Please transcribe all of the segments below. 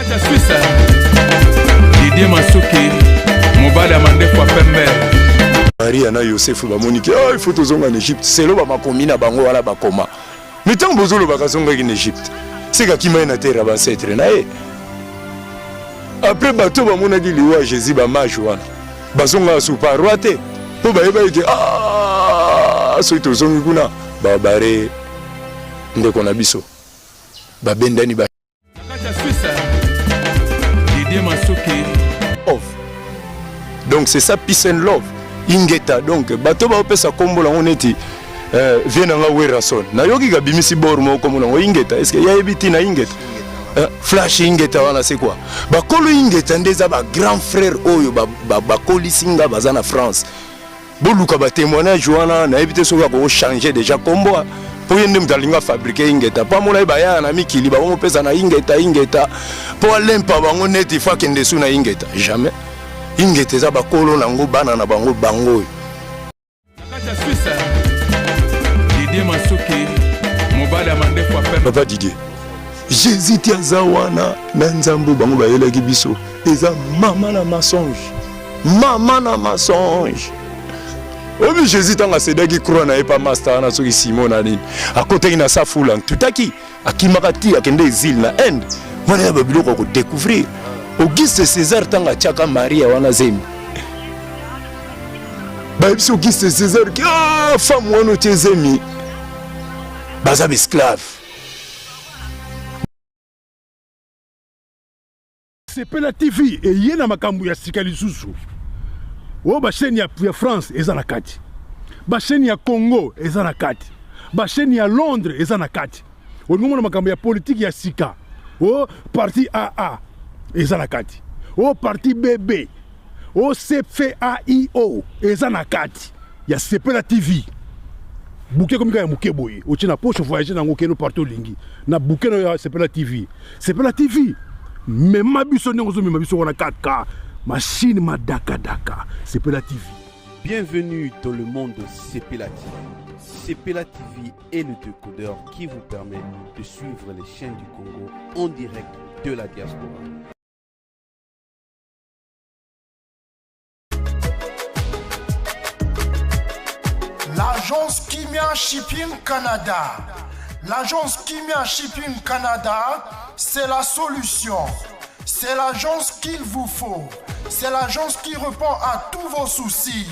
Kata Suisse Didier Masuki Mobile Amande kwa Pembe Maria na Yosef bamoniki il faut tozonga en Égypte c'est lo ba makomi na bango wala bakoma mitango bozolo bakazonga en Égypte c'est kakima na terre ba ancêtre na après bato bamonaki liwa Jésus ba mage wana bazonga su paroite po bayeba ike so tozongi kuna babare ndeko na biso babendani ba Kata Suisse Didier Masuki donc c'est ça peace and love ingeta donc bato ba opesa kombo la oneti viena nga werason na yoki ga bimisi bor mo kombo la ingeta est-ce que ya ebiti na ingeta flash ingeta wana c'est quoi ba kolo ingeta ndeza ba grand frère oyo ba kolisinga bazana France boluka ba témoignage wana na ebite soka ko changer déjà kombo pour yende mtalinga fabriquer ingeta pa mona ba ya na mikili ba opesa na ingeta pour lempa bango neti fa kende su na ingeta jamais ingete za bakolo nango bana na bango bango Kata Suisse Didier Masuki Mobile Amande kwa Pembe Papa Didier Jésus tiazawana na nzambo bango bayelaki biso eza mama na mensonge obi Jésus tanga sedaki croix na epa master na soki Simon na nini akoteki na safula tutaki akimakati akende exil na end wana ya babiloko ko découvrir Auguste César tanga chaka Maria wana zemi baibisi Auguste César ki femme wana tezemi baza esclave Sepela TV et yena makambu ya sikali susu o ba chaîne ya France eza na kati ba chaîne ya Congo eza na kati ba chaîne ya Londres eza na kati o ngomona makambu ya politique ya sika o parti AA eza na kati o parti BB o CFAIO eza na kati ya Sepela TV bouquet comme ya muke boye o tina poche voyager na ngokeno partout lingi na bouquet na Sepela TV mais ma biso n'engozo mais ma biso wana 4K machine madaka Sepela TV. Bienvenue dans le monde de Sepela TV. Sepela TV est le décodeur qui vous permet de suivre les chaînes du Congo en direct de la diaspora. L'agence Kimia Shipping Canada. L'agence Kimia Shipping Canada, c'est la solution. C'est l'agence qu'il vous faut. C'est l'agence qui répond à tous vos soucis.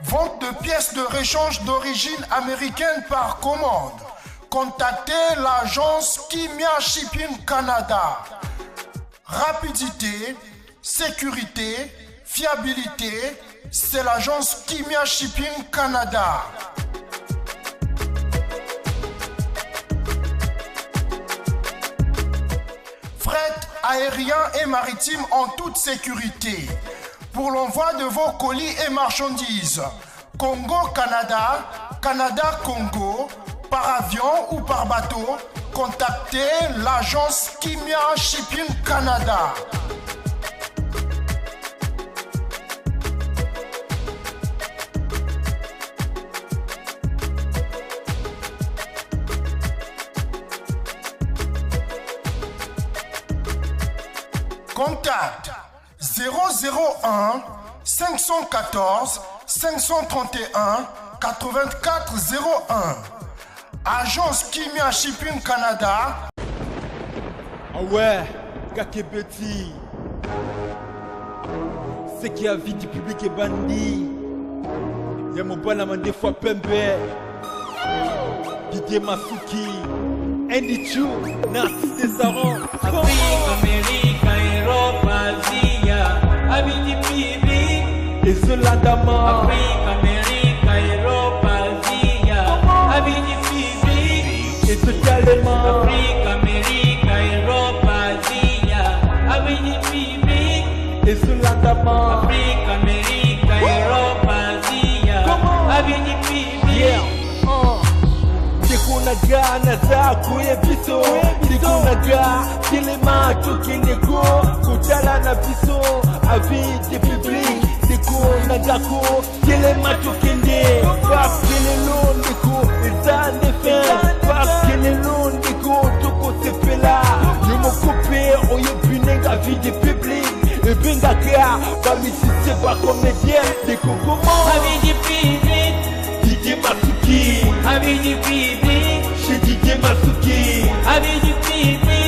Vente de pièces de réchange d'origine américaine par commande. Contactez l'agence Kimia Shipping Canada. Rapidité, sécurité, fiabilité, c'est l'agence Kimia Shipping Canada. Fret aérien et maritime en toute sécurité. Pour l'envoi de vos colis et marchandises, Congo-Canada, Canada-Congo, par avion ou par bateau, contactez l'agence Kimia Shipping Canada. Contact 001 514 531 8401. Agence Kimia Shipping Canada. Ah ouais, Kakebeti. C'est qui a vie du public est bandit. Y'a mon bon amant des fois Pembe. Didier Masuki. Andy Chou, Narcisse Desaron. Afrique, Amérique, Europe, Asie, Abidi Bibi. Et cela d'Ama. Afrique, Amérique, Europe, Asie, Abidi Bibi. Et ce calment. Afrique, Amérique, Europe, Asie, Abidi Bibi. Et cela d'Ama. Afrique, Amérique, Europe, Asie, Abidi Bibi. Yeah. Kunaga na za kuye biso Kunaga kile macho kineko Kutala na biso Avide public Kunaga ko kile macho kinde Kile lo Abidi Pibi, chez Didier Masuki, Abidi Pibi,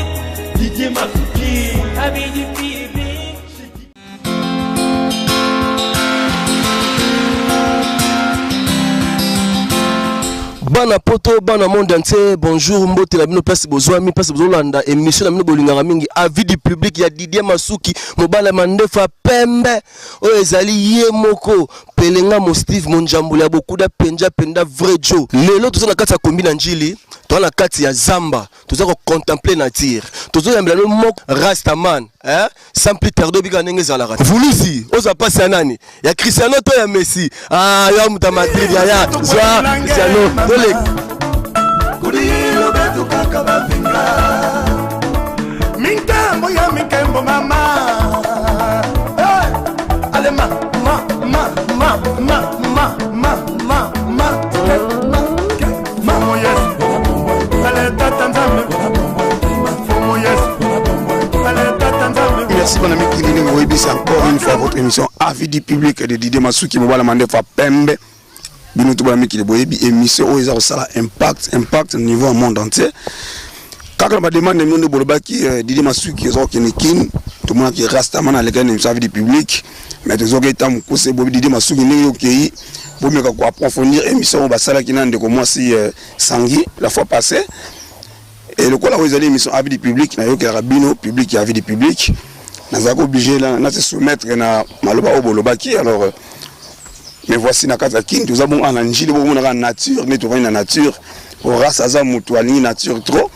Didier Masuki, Abidi Pibi. Bana poto, bana monde entier, bonjour, mbote la bino place bozwami, place bozolanda émission la bino bolinganga mingi, avis du public ya Didier Masuki, mobala mandefa pembe, o ezali ye moko, pelenga mo Steve Monjambula ya beaucoup da penja penda vrai Joe. Lelo toza na kati ya kombi na njili, toza na kati ya Zamba, toza ko contempler nature. Toza ya mbelano moko Rastaman, sans plus tarder bika nenge za rate. Vulusi, oza pasi ya nani? Ya Cristiano to ya Messi. Ah, ya muta Madrid ya zwa Cristiano. Kudilo betu kaka bafinga Minkambo ya mikembo mama Ale ma Fomo yes Ale tatanzame Fomo yes Ale tatanzame. Merci mon ami Kilini Moïbi, c'est encore une fois votre émission Avis du public de Didier Masuki Mobala Mandefa Pembe. Binoto Bami Kileboyebi, émission où ils ont ça impact au niveau du monde entier. Quand on m'a demandé de Bolobaki, Didier Masuki, ils ont qui tout le monde qui reste à man à l'école de Avis du public. Mais ils ont été en cours, Didier Masuki, qui pour me approfondir l'émission où Basala qui n'a de commencer Sangui la fois passée. Et le coup là où ils ont l'émission Avis du public, il y a eu Rabino, public et Avis du public. Nous avons obligé de se soumettre à Maloba Bolobaki. Alors, mais voici na kata kin nous avons en anjili beaucoup na nature mais tout va na nature au race aza mutu ali nature trop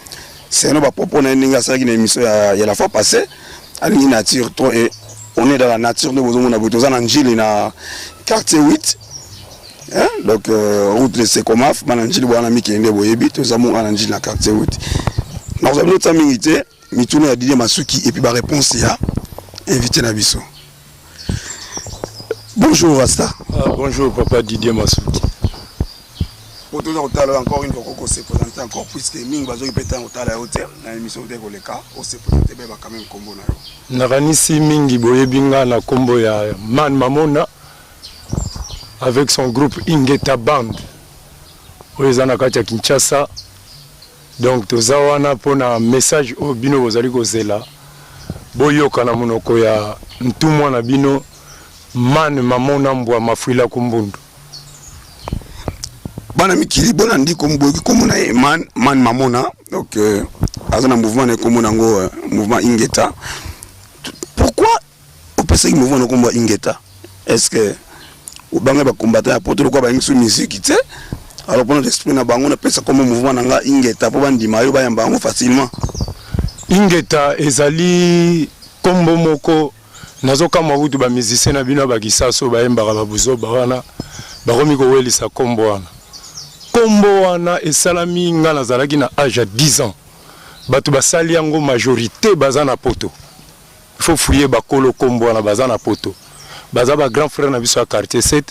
c'est no ba propos na ninga ça qui na émission ya la fois passée ali nature trop et on est dans la nature nous avons na botoza na anjili na quartier 8 hein donc route de Sekomaf mananjili bwana miki ende boyebi nous avons en anjili na quartier 8 nous avons notre amitié mituna ya Didier Masuki et puis ba réponse ya invité na biso. Bonjour Rasta. Bonjour papa Didier Masuki. Pour tout encore une fois qu'on s'est présenté encore puisque Ming Bazoui pété en hôtel à hôtel dans l'émission de Goleka, on s'est présenté quand même combo na yo. Naranisi Mingi Boyebinga na combo ya Man Mamona avec son groupe Ingeta Band. Oyezana katia Kinshasa. Donc tozawana pona message au bino bozali kozela. Boyoka na monoko ya ntumwa na bino. Man Mamona mbwa mafuila kumbundu. Bana mikili bona ndi komboki komona man Mamona donc azana mouvement na komona ngo mouvement Ingeta. Pourquoi on pense que mouvement kombo Ingeta? Est-ce que au banga ba combattre pour tout quoi ba ngsu musique tu sais? Alors pendant l'esprit na bango na pesa comme mouvement nga Ingeta pour bandi mayo ba yamba facilement. Ingeta ezali kombo moko nazoka mabutu ba musicien na bino bakisaso bayembaka babuzo bawana bakomi kowelisa kombo wana. Kombo wana esalami nga nazalaki na âge ya 10 ans. Bato basali yango majorité baza na poto. Il faut fouiller bakolo kombo wana baza na poto. Baza ba grand frère na biso ya quartier 7.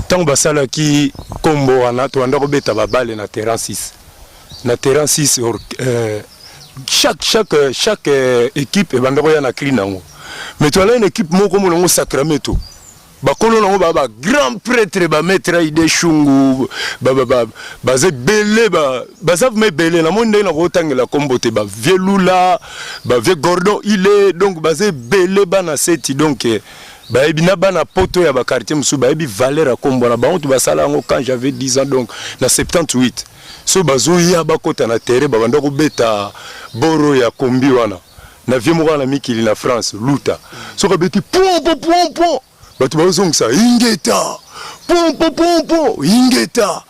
Tant basalaki kombo wana to anda kobeta babale na terrain 6. Na terrain 6 chaque équipe ebanda koya na cri nango. Mais tu as une équipe moko monongo Sacramento. Bakolo nango ba grand prêtre ba maître ide shungu baze belé baza me belé na monde na kotangela kombote ba Vielula ba Vie Gordon il est donc baze belé bana seti donc ba ebina bana poto ya ba quartier musu ba ebi valeur kombo na ba on tu basala ngo quand j'avais 10 ans donc na 78 so bazo ya bakota na terre ba banda ko beta boro ya kombi wana na vie moko na mikili na France luta so ka beti pom batu bazongisa Ingeta pom Ingeta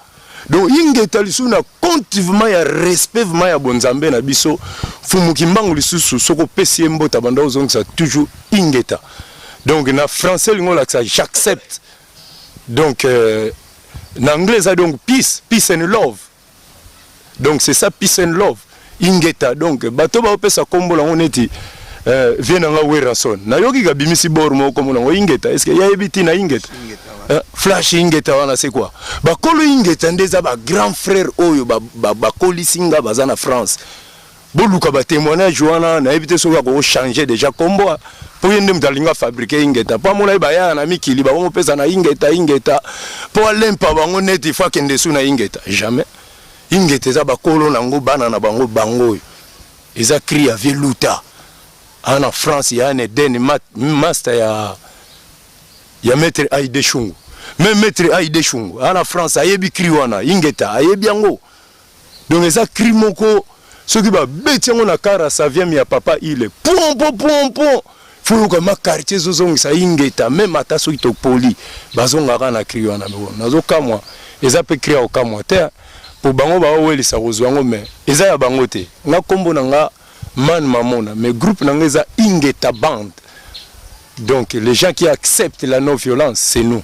donc Ingeta lisu na contivement ya respect vraiment ya bonzambe na biso fumuki mbangu lisusu soko pesi mbota banda ozongisa toujours Ingeta donc na français lingo la ça j'accepte donc na anglais ça donc peace and love donc c'est ça peace and love Ingeta donc bato ba opesa kombo la oneti viena nga werason na yoki ga bimisi bor mo komona ngo Ingeta est-ce que ya ebiti na Ingeta flash Ingeta wana c'est quoi ba kolo Ingeta ndeza ba grand frère oyo ba kolisinga baza na France boluka ba témoignage wana na ebite so ko changer déjà kombo pour yende mtalinga fabriquer Ingeta pa mona ba ya na mikili ba mo pesa na Ingeta po alempa bango neti fa kende su na Ingeta jamais ingeta eza bakolo nango bana na bango bango eza cri ya veluta en France ya un Eden master ya maître Aïdé Chungu même maître Aïdé Chungu en France ayebi cri wana ingeta ayebi yango donc eza cri moko soki ba beti yango na kara ça vient ya papa il est pom faut que ma quartier zozong sa ingeta même ata soki to poli bazonga na cri wana nazo kamwa eza pe cri au kamwa te pour bango ba weli sa rozwango mais eza ya bango te nga kombo nga man mamona mais groupe nanga eza ingeta band donc les gens qui acceptent la non violence c'est nous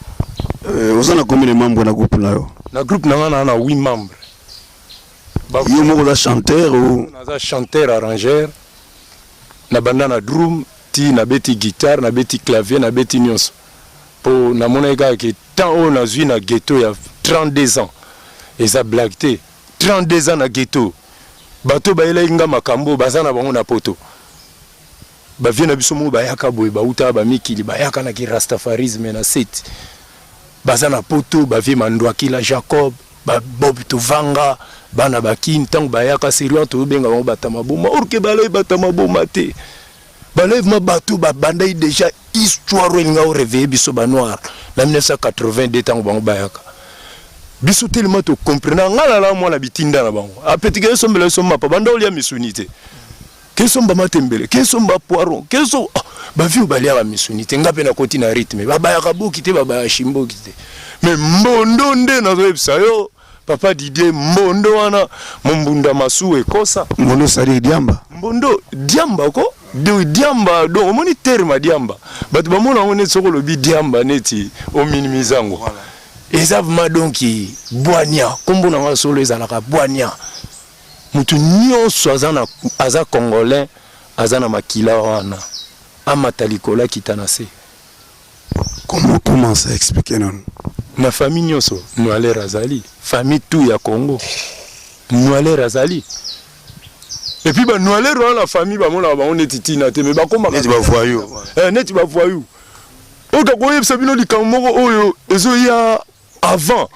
vous en a combien de membres dans groupe là na groupe nanga na 8 membres yo moko za chanteur ou na chanteur arrangeur na banda na drum ti na beti guitare na beti clavier na beti nyonso po na mona ega ke tant on a zui na ghetto ya 32 ans eza blague te 32 ans na ghetto bato bayela inga makambo bazana bango na poto ba vient na biso mo bayaka boy ba uta ba mikili bayaka na ki rastafarisme na set bazana poto ba vie mandwa kila Jacob ba Bob Tuvanga bana bakini tant bayaka sérieux to benga bango batama boma orke balay batama boma te balève ma bato ba bandai déjà histoire nga o réveiller biso ba noir na 1982 tant bango bayaka biso tellement to comprendre ngala la moi la bitinda na bango apetike sombele somma pa banda olia misunité keso mba matembele keso mba poiron keso ba viu balia la misunité ngape na koti na rythme baba ya kabuki te baba ya shimboki te mais mbondo nde na zo epsa yo papa Didier mbondo wana mbunda masu ekosa mbondo sali diamba mbondo diamba ko de diamba do omoni terme diamba batu bamona ngone soko lobi diamba neti o minimizango voilà. Ezavma donki boania kombo na solo ezalaka boania mutu nyonso aza congolais azana makila wana amatalikola kitanase comment ça expliquer non na famille nyonso Noale Razali famille tout ya Congo Noale Razali et puis ba Noale ro la famille ba mona ba on etitina te mais ba koma neti ba voyou neti ba voyou o ka koyeb sabino likamoko oyo ezo ya avant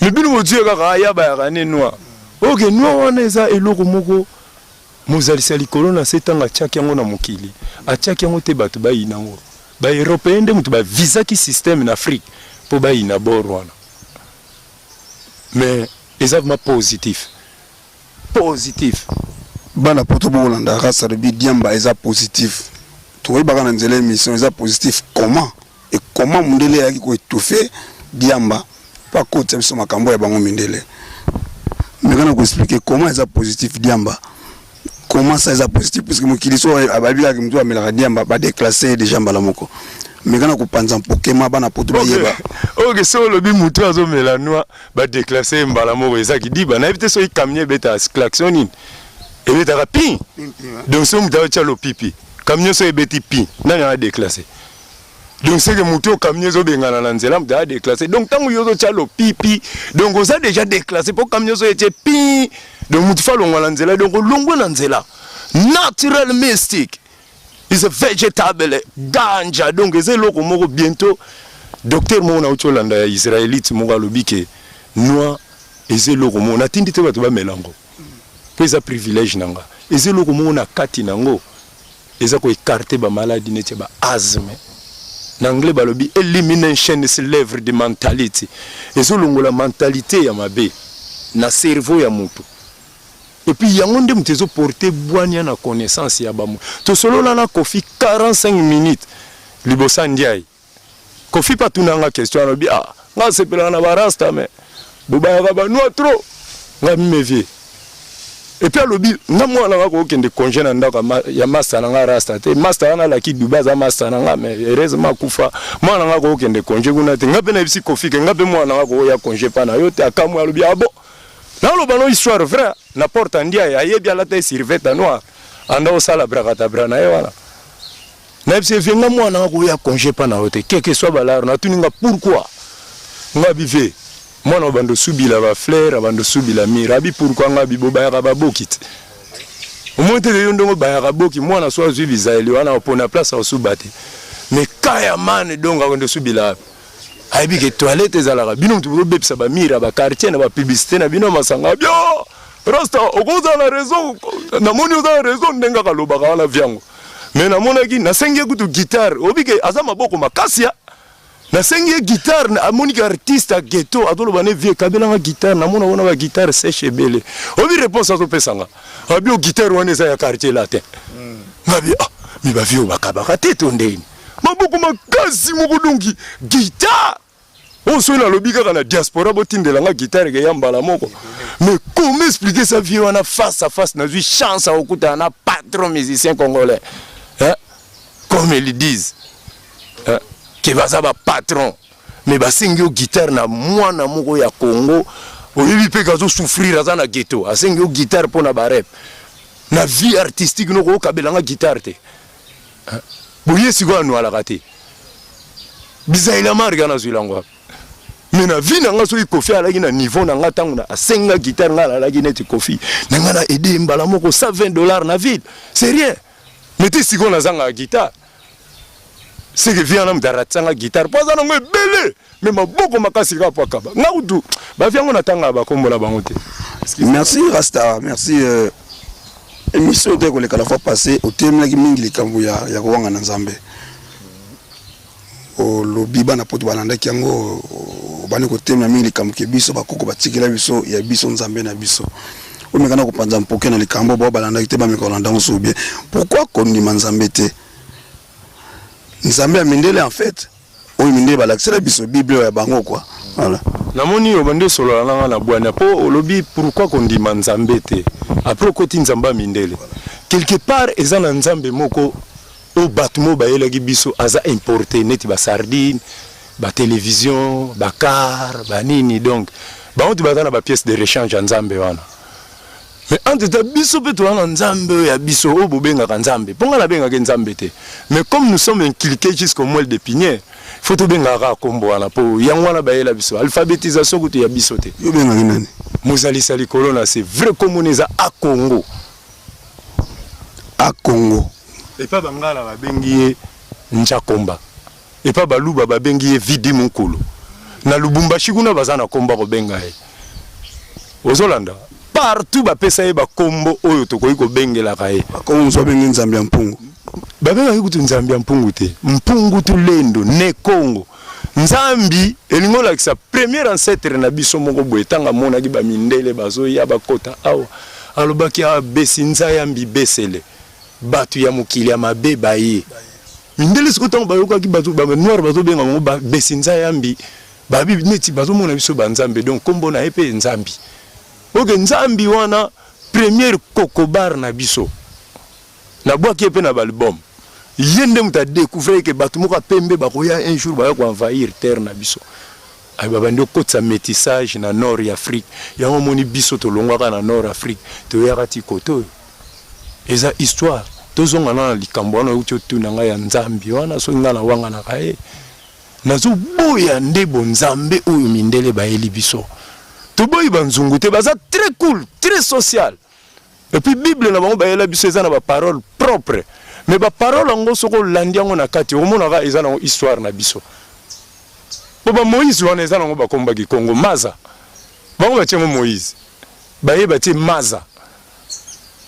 mais bino motie kaka ya ba rane noir OK noir wana eza eloko moko mozalisa likolo na setanga tchaki yango na mokili atchaki yango te bato bayina ngo ba européen de mutu ba visa ki système en Afrique pour bayina bor wana mais ezavma positif bana poto bolanda rasa de bidiamba eza positif toi baka na nzela émission eza positif comment et comment mundele yaki ko étouffer diamba pas côté biso makambo ya bango mindele mais quand on expliquer comment eza positif diamba comment ça eza positif parce que mokili so ababi ak mtu amela diamba ba déclasser déjà mbala moko mais quand on panza pokema bana poto ba yeba OK so lobi mutu azo mela noa ba déclasser mbala moko eza ki diba na éviter so ikamnie beta klaxonine et beta rapin donc so mutu acha lo pipi camion so ebeti pi nani a déclasser donc c'est que mutu camion zo bengana na nzela mutu a déclasser donc tango yo zo cha lo pipi donc on a déjà déclassé pour camion so ete pi donc mutu fa longwa na nzela donc longwa na nzela natural mystique is a vegetable ganja donc c'est loko moko bientôt docteur mona ucholanda ya israélite moko lobike noa eze loko mona tindi te bato ba melango pesa privilège nanga eze loko mona kati nango eza ko écarter ba maladie nete ba asthme en anglais balobi elimination is l'œuvre de mentalité eze longola mentalité ya mabe na cerveau ya mutu. Et puis il y a un monde qui porté boigna na connaissance ya bamu. To solo na Kofi 45 minutes. Libosa ndiaye. Kofi pas tout na question no bi ah, nga sepela na barasta mais boba ba no trop. Nga mevie. Et puis alobi nga mwana nga ko kende congé na ndaka ya master na nga rasta te. Master na la ki duba za master na nga mais heureusement kufa. Mwana nga ko kende congé kuna te. Nga pe na bisi Kofi ke nga pe mwana nga ko ya congé pa na yo te akamwa alobi abo. Là, le ballon histoire vrai, la porte en dia, il y a bien la tête survêtée noire. En haut, ça la bracata brana, et voilà. Même si je viens moi, on a congé pas na hote, quel que soit balar, on a tout n'importe pourquoi. On a bivé. Moi, on a bande subi la fleur, bande subi la mirabi, pourquoi on a bibo bayaraba bokit. Au moins, tu es un homme bayarabo qui, moi, on a soit suivi Zaïli, on a pour la place à Soubati. Mais Kaya man, donc, on a subi la. ayebi ke toilette ezalaka bino mutu bobebisa bamira baquartier na bapublicité na bino masanga bio rasta okoza na raison namoni oza na raison ndenge akalobaka wana vyango mais namonaki nasengi kutu guitare obi ke aza maboko makasi nasengi guitare amoniki artiste a ghetto atoloba ne vie kabelanga guitare namona wana ba guitare sèche ebele obi réponse azopesanga abi o guitare wana eza ya quartier latin ngabi mi bavie bakabaka te tondeni maboko makasi mokodongi guitare on na lobi kaka na diaspora botindelanga guitare ke yambala moko mais comment expliquer sa vie wana face à face na chance à okuta na patron musicien congolais comme ils disent qui va ça patron mais basengi o guitare na mwana moko ya Congo oyebi pe kazo souffrir aza na ghetto asengi o guitare pona ba rap na vie artistique no ko kabelanga guitare te boye siko anu ala kate bizaila marga na zuilangwa mais na vie nanga so ikofi alaki na niveau nanga tangu na asenga guitare ngala alaki neti kofi nanga na aider mbala moko $120 na ville c'est rien mais te siko na zanga guitare c'est que vient na mdaratsanga guitare poza na ngwe bele mais maboko makasi ka paka ba ngaudu ba vyango na tanga ba kombola bango te. Merci Rasta, merci émission de koleka la fois passée au thème la mingi likambo ya kowanga na Nzambe o lobi bana poto balanda kiango bani ko thème na mingi likambo ke biso bakoko batikela biso ya biso Nzambe na biso o mekana ko panza mpoke na likambo ba balanda kite ba mekolanda ngo bien pourquoi kondima Nzambe te Nzambe a mindele en fait o mindele balaxela biso Bible ya bango quoi voilà namoni obande solo langa na bwana po lobi pourquoi kondima Nzambe te après koti Nzamba mindele quelque part ezana Nzambe moko o batmo ba yelaki biso aza importé neti ba sardine ba télévision ba car ba nini donc ba on tibata na ba pièce de rechange Nzambe wana mais entre ta biso pe to wana Nzambe ya biso o bobenga ka Nzambe ponga na benga ke Nzambe te mais comme nous sommes inculqués jusqu'au moelle de pinier faut to benga ka kombo wana po yango wana ba yela biso alphabétisation kutu ya biso te yo benga nani Mozali sali kolona c'est vrai comme on est à Congo et pas bangala ba bengi Nchakomba et pas baluba ba bengi Vidi Mukulu na Lubumbashi kuna bazana komba ko benga ozolanda partout ba pesa ba kombo oyo to koyi ko bengela kae comme so bengi Nzambe mpungu ba benga kutu Nzambe mpungu te mpungu tu lendo ne Congo Nzambi elingola kisa premier ancêtre na biso moko boetanga mona ki ba mindele bazo ya bakota awa alobaki a besinza yambi besele batu ya mukili ya mabe baye mindele sikotango bayoka ki bazo ba noir bazo benga mo ba besinza yambi babi neti bazo mona biso ba Nzambe donc kombo na epe Nzambi oke Nzambi wana premier kokobar na biso na bwaki epe na album yende muta découvrir que batu moka pembe bakoya un jour ba ko envahir terre na biso ay babandi ko tsa métissage na nord ya Afrique ya moni biso to longwaka na nord Afrique to yakati koto eza histoire tozonga na likambo wana uti otunanga ya Nzambi wana so ngana wanga na kae nazo boya ndebo Nzambe oyo mindele ba eli biso to boyi banzungu te baza très cool très social et puis Bible na bango ba eli biso eza na ba parole propre mais ba parole ngo soko landiango na kati omona ka eza na histoire na biso boba Moïse wana eza na ngo bakomba ki Congo maza bango ba tshemo Moïse ba yeba ti maza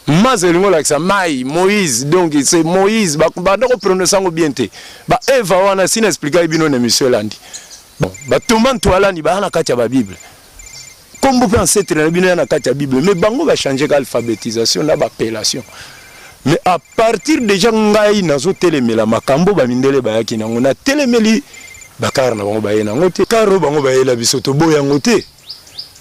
lingo la kisa mai Moïse donc c'est Moïse ba ndako prononcer ngo bien te ba Eva wana sina expliquer bino na monsieur landi bon ba tomanto alani ba na kati ya ba Bible comme vous pensez très bien na kati ya Bible mais bango ba changer l'alphabétisation na ba appellation. Mais à partir de jangai nazo telemela makambo ba mindele ba yaki nango na telemeli bakar na bango ba yena ngote karo bango ba yela biso to boya ngote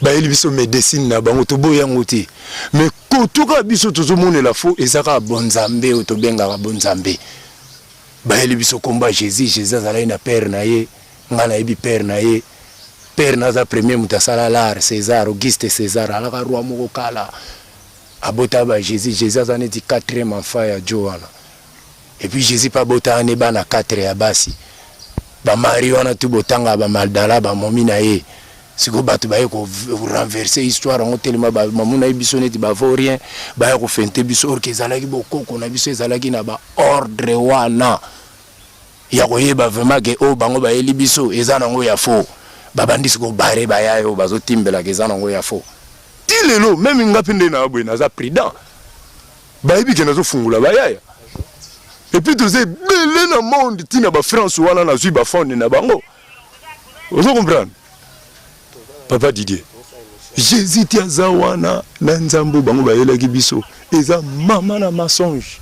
ba yeli biso médecine na bango to boya ngote mais kotuka biso tozo monela fo ezaka bonzambe o to benga ka bonzambe ba yeli biso komba Jésus azala na père na ye ngana yebi père na ye père na za premier mutasala lar César Auguste César ala ka roi moko kala abota ba Jésus azane di 4e enfant ya Joana et puis Jésus pa bota ne bana 4 ya basi ba mari wana tu botanga ba maldala ba momina ye siko batu ba ko renverser histoire on tellement ba mamuna biso neti ba vaurien ba ko fente biso orke zalaki bokoko na biso ezalaki na ba ordre wana ya koyeba vraiment ke o bango bayeli biso eza nango ya faux babandisi kobare bayayo bazotimbelaka eza nango ya faux ti lelo meme ngapi nde na abwe naza prudent bayebi ke nazofungula bayaya epuis toza ebele na monde ntina bafrance wana nazwi bafonde na bango ozo comprendre papa Didier Jésus ti aza wana na nzambe bango bayelaki biso eza mama na mensonge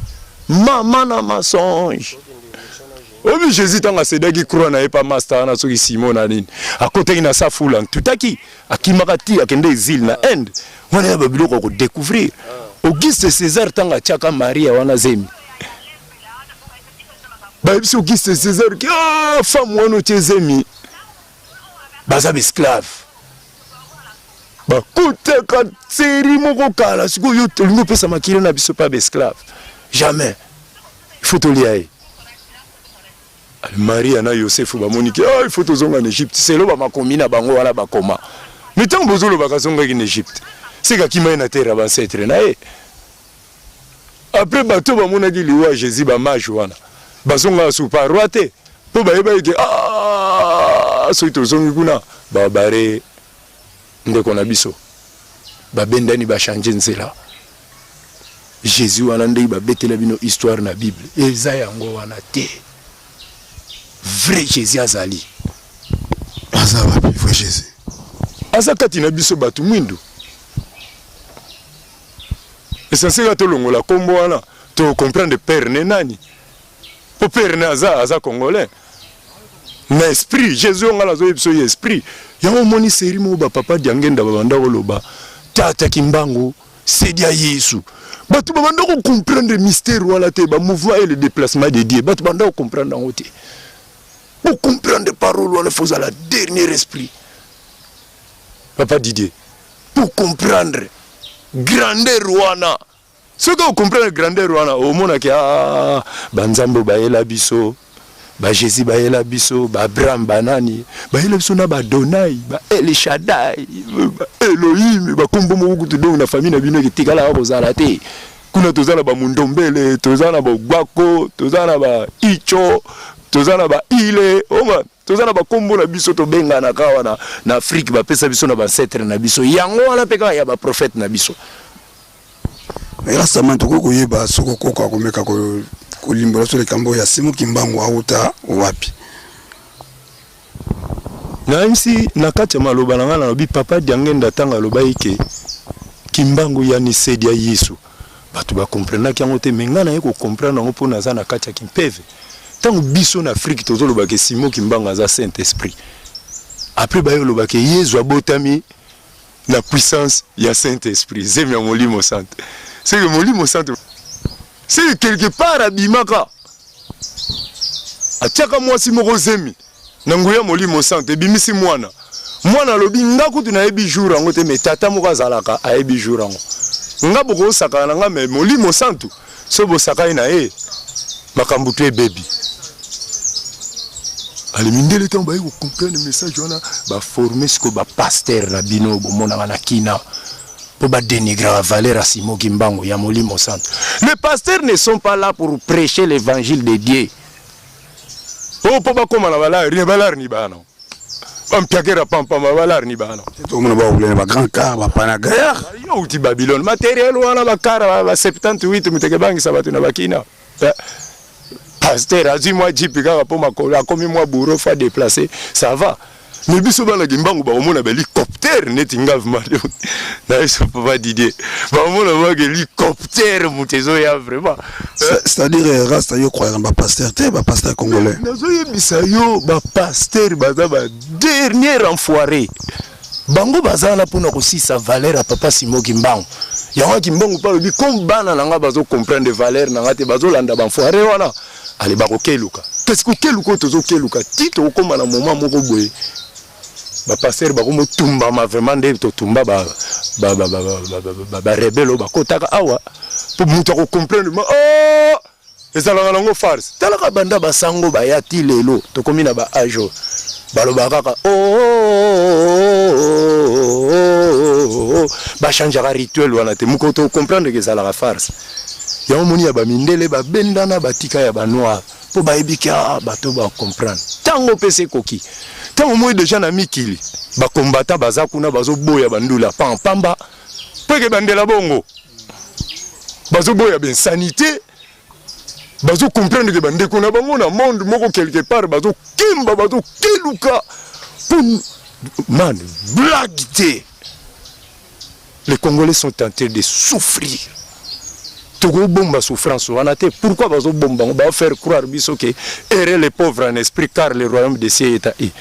obi Jésus tanga sedaki croix na epa master na soki Simon na nini akoteki na sa fula tutaki akimaka ti akende exil na Inde wana ya babiloko ko découvrir Auguste César tanga tiaka Maria wana zemi bayebi Auguste César ki femme wana tie zemi baza esclave bakuteka tseri moko kala sikoyo tolingi opesa makili na biso pa esclave jamais il faut toliaye Maria na Yosef bamoniki il faut tozonga en Égypte c'est lo ba makomi na bango wana bakoma mais tant bozolo bakazonga en Égypte c'est ka kima na terre ba ancêtre na après bato bamonaki liwa Jésus ba mage wana bazonga su paroite po bayeba ke so tozongi kuna ba bare ndeko na biso babendani ba changer nzela Jésus wana ndei ba betela bino histoire na Bible eza yango wana te vrai Jésus azali azaba vrai Jésus azakati na biso batu mwindu essentiel to longola kombo wana to comprendre père ne nani po père ne aza congolais na esprit Jésus ngala zo biso esprit yango moni seri mo ba papa diangenda babanda koloba tata kimbangu sedia Yesu batu babanda ko comprendre mystère wala te ba mouvement et le déplacement de Dieu batu babanda ko comprendre en côté pour comprendre les paroles, il faut la dernier esprit. Papa Didier, pour comprendre grandeur wana. Ce que vous comprenez grandeur wana, au monde qui a Banzambo baela biso, ba Jésus baela biso, ba Abraham banani, baela biso na ba Donai, ba El Shaddai, ba Elohim, ba kombo mo kutudo na famille na bino ki tikala ba kozala te. Kuna tozana ba Mundombele, tozana ba Gwako, tozana ba Icho, tozana ba ile oma tozana ba kombo na biso to benga na kawa na Afrique ba pesa biso na ba ancêtre na biso yango wana peka ya ba prophète na biso grâce à mantoko koyeba soko koko akomeka ko limbola so le kambo ya Simon Kimbangu auta wapi na imsi na kati ya maloba na ngana lobi papa diangenda tanga loba ike Kimbangu ya ni sedi ya Yesu batu ba comprendre yango te mengana yeko comprendre ngo pona za na kati ya kimpeve tant biso en Afrique tozolo ba ke Simon Kimbangu za Saint-Esprit après ba yo loba ke Yesu abotami la puissance ya Saint-Esprit zemi molimo santé c'est que molimo santé c'est quelque part abimaka atiaka mwasi moko zemi na nguya molimo santé bimisi mwana lobi ngaku tuna yebi jour ngo te metata moko azalaka ayebi jour ngo ngabo ko saka na nga me molimo santu so bo saka ina makambu te baby ali mindele temps ba comprendre message wana ba former ce que ba pasteur na bino bo mona na kina pour ba dénigrer la valeur à Simon Kimbangu ya molimo santu. Les pasteurs ne sont pas là pour prêcher l'évangile de Dieu. Oh pour ba koma na valeur ni bana. Ampiakera pampa mabalar ni bana. To mona ba oulé ba grand car ba panagaya. Yo uti Babylone matériel wana ba car ba 78 muteke bangi sabatu na bakina. Pasteur azimwa jipi kaka po makolo akomi mwa bureau fa déplacer ça va. Mais biso bana Kimbangu ba omona ba hélicoptère neti ngave mado. Na eso papa Didier. Ba omona ba hélicoptère mutezo ya vraiment. C'est-à-dire rasta yo croire ba pasteur te ba pasteur congolais. Nazo yebisa yo ba pasteur baza ba dernier enfoiré. Bango baza na pona ko sisa valeur à papa Simon Kimbangu. Yango Kimbangu pa lobi comme bana nanga bazo comprendre valeur nanga te bazo landa ba enfoiré wana. Ali ba ko keluka. Qu'est-ce que keluka tozo keluka tito okoma na moment moko boye. Ba pasteur ba ko mo tumba ma vraiment de to tumba ba rebelo ba kotaka awa pour muta ko comprendre oh ezala nango farce talaka banda basango ba yati lelo to komi na ba ajo baloba kaka ba changer rituel wana te muko to comprendre que ezala farce ya omoni ya ba mindele ba bendana batika ya ba noir po bayebi ke bato ba comprendre tango pese koki tango moi déjà na mikili ba combattant baza kuna bazo boya bandula pamba peke bandela bongo bazo boya ben sanité bazo comprendre que bande kuna bango na monde moko quelque part bazo kimba bazo keluka pour man blague. Les Congolais sont en train de souffrir. Togo bomba souffrance wanate. Pourquoi bazo bomba on va faire croire biso que errer les pauvres en esprit car le royaume des cieux est à eux.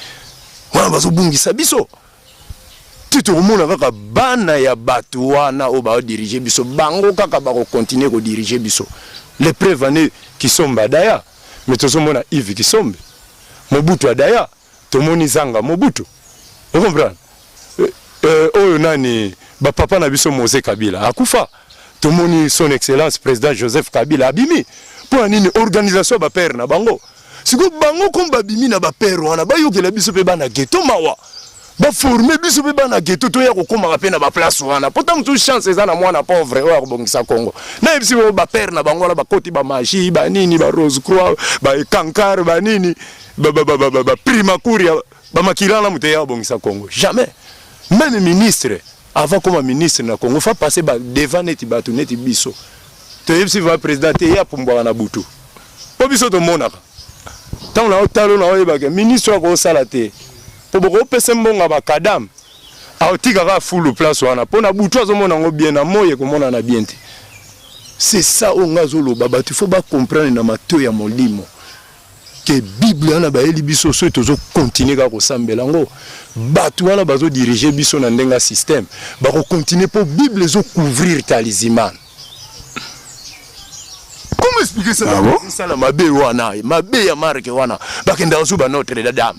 Wana bazo bungisa biso. Tout le monde kaka bana ya batu wana o ba diriger biso bango kaka ba continuer ko diriger biso. Les prévenus qui sont badaya mais tout le monde a Yves qui sont Mobutu adaya tout le monde zanga Mobutu. Vous comprenez? Oyo nani ba papa na biso Mose Kabila akufa tomoni son excellence président Joseph Kabila abimi pour nini organisation ba père na bango siko bango komba bimi na ba père wana ba yokela biso pe bana ghetto mawa ba former biso pe bana ghetto to ya kokoma pe na ba place wana pourtant tout chance eza na mwana pauvre wa kobongisa Congo na biso ba père na bango la ba koti ba magie ba nini ba Rose Croix ba kankar ba nini ba prima kuria ba makilana muteya bongisa Congo jamais. Même ministre, avant comme ministre na Congo, faut passer devant neti batu neti biso. To yebsi va président ya pomba na butu. Po biso to monaka. Tant na otalo na oyeba ke ministre ko sala te. Po boko pese mbonga ba kadam. A otika ka full place wana. Po na butu azomona ngo bien na moye ko mona na bien te. C'est ça on ngazolo baba tu faut pas comprendre na mato ya molimo. Que Bible ana ba eli biso so tozo continuer ka ko sambela ngo batu wana bazo diriger biso na ndenga système ba ko continuer pour Bible zo couvrir talisman. Comment expliquer ça? Ça la mabe wana mabe ya marque wana ba kenda zo ba Notre Dame.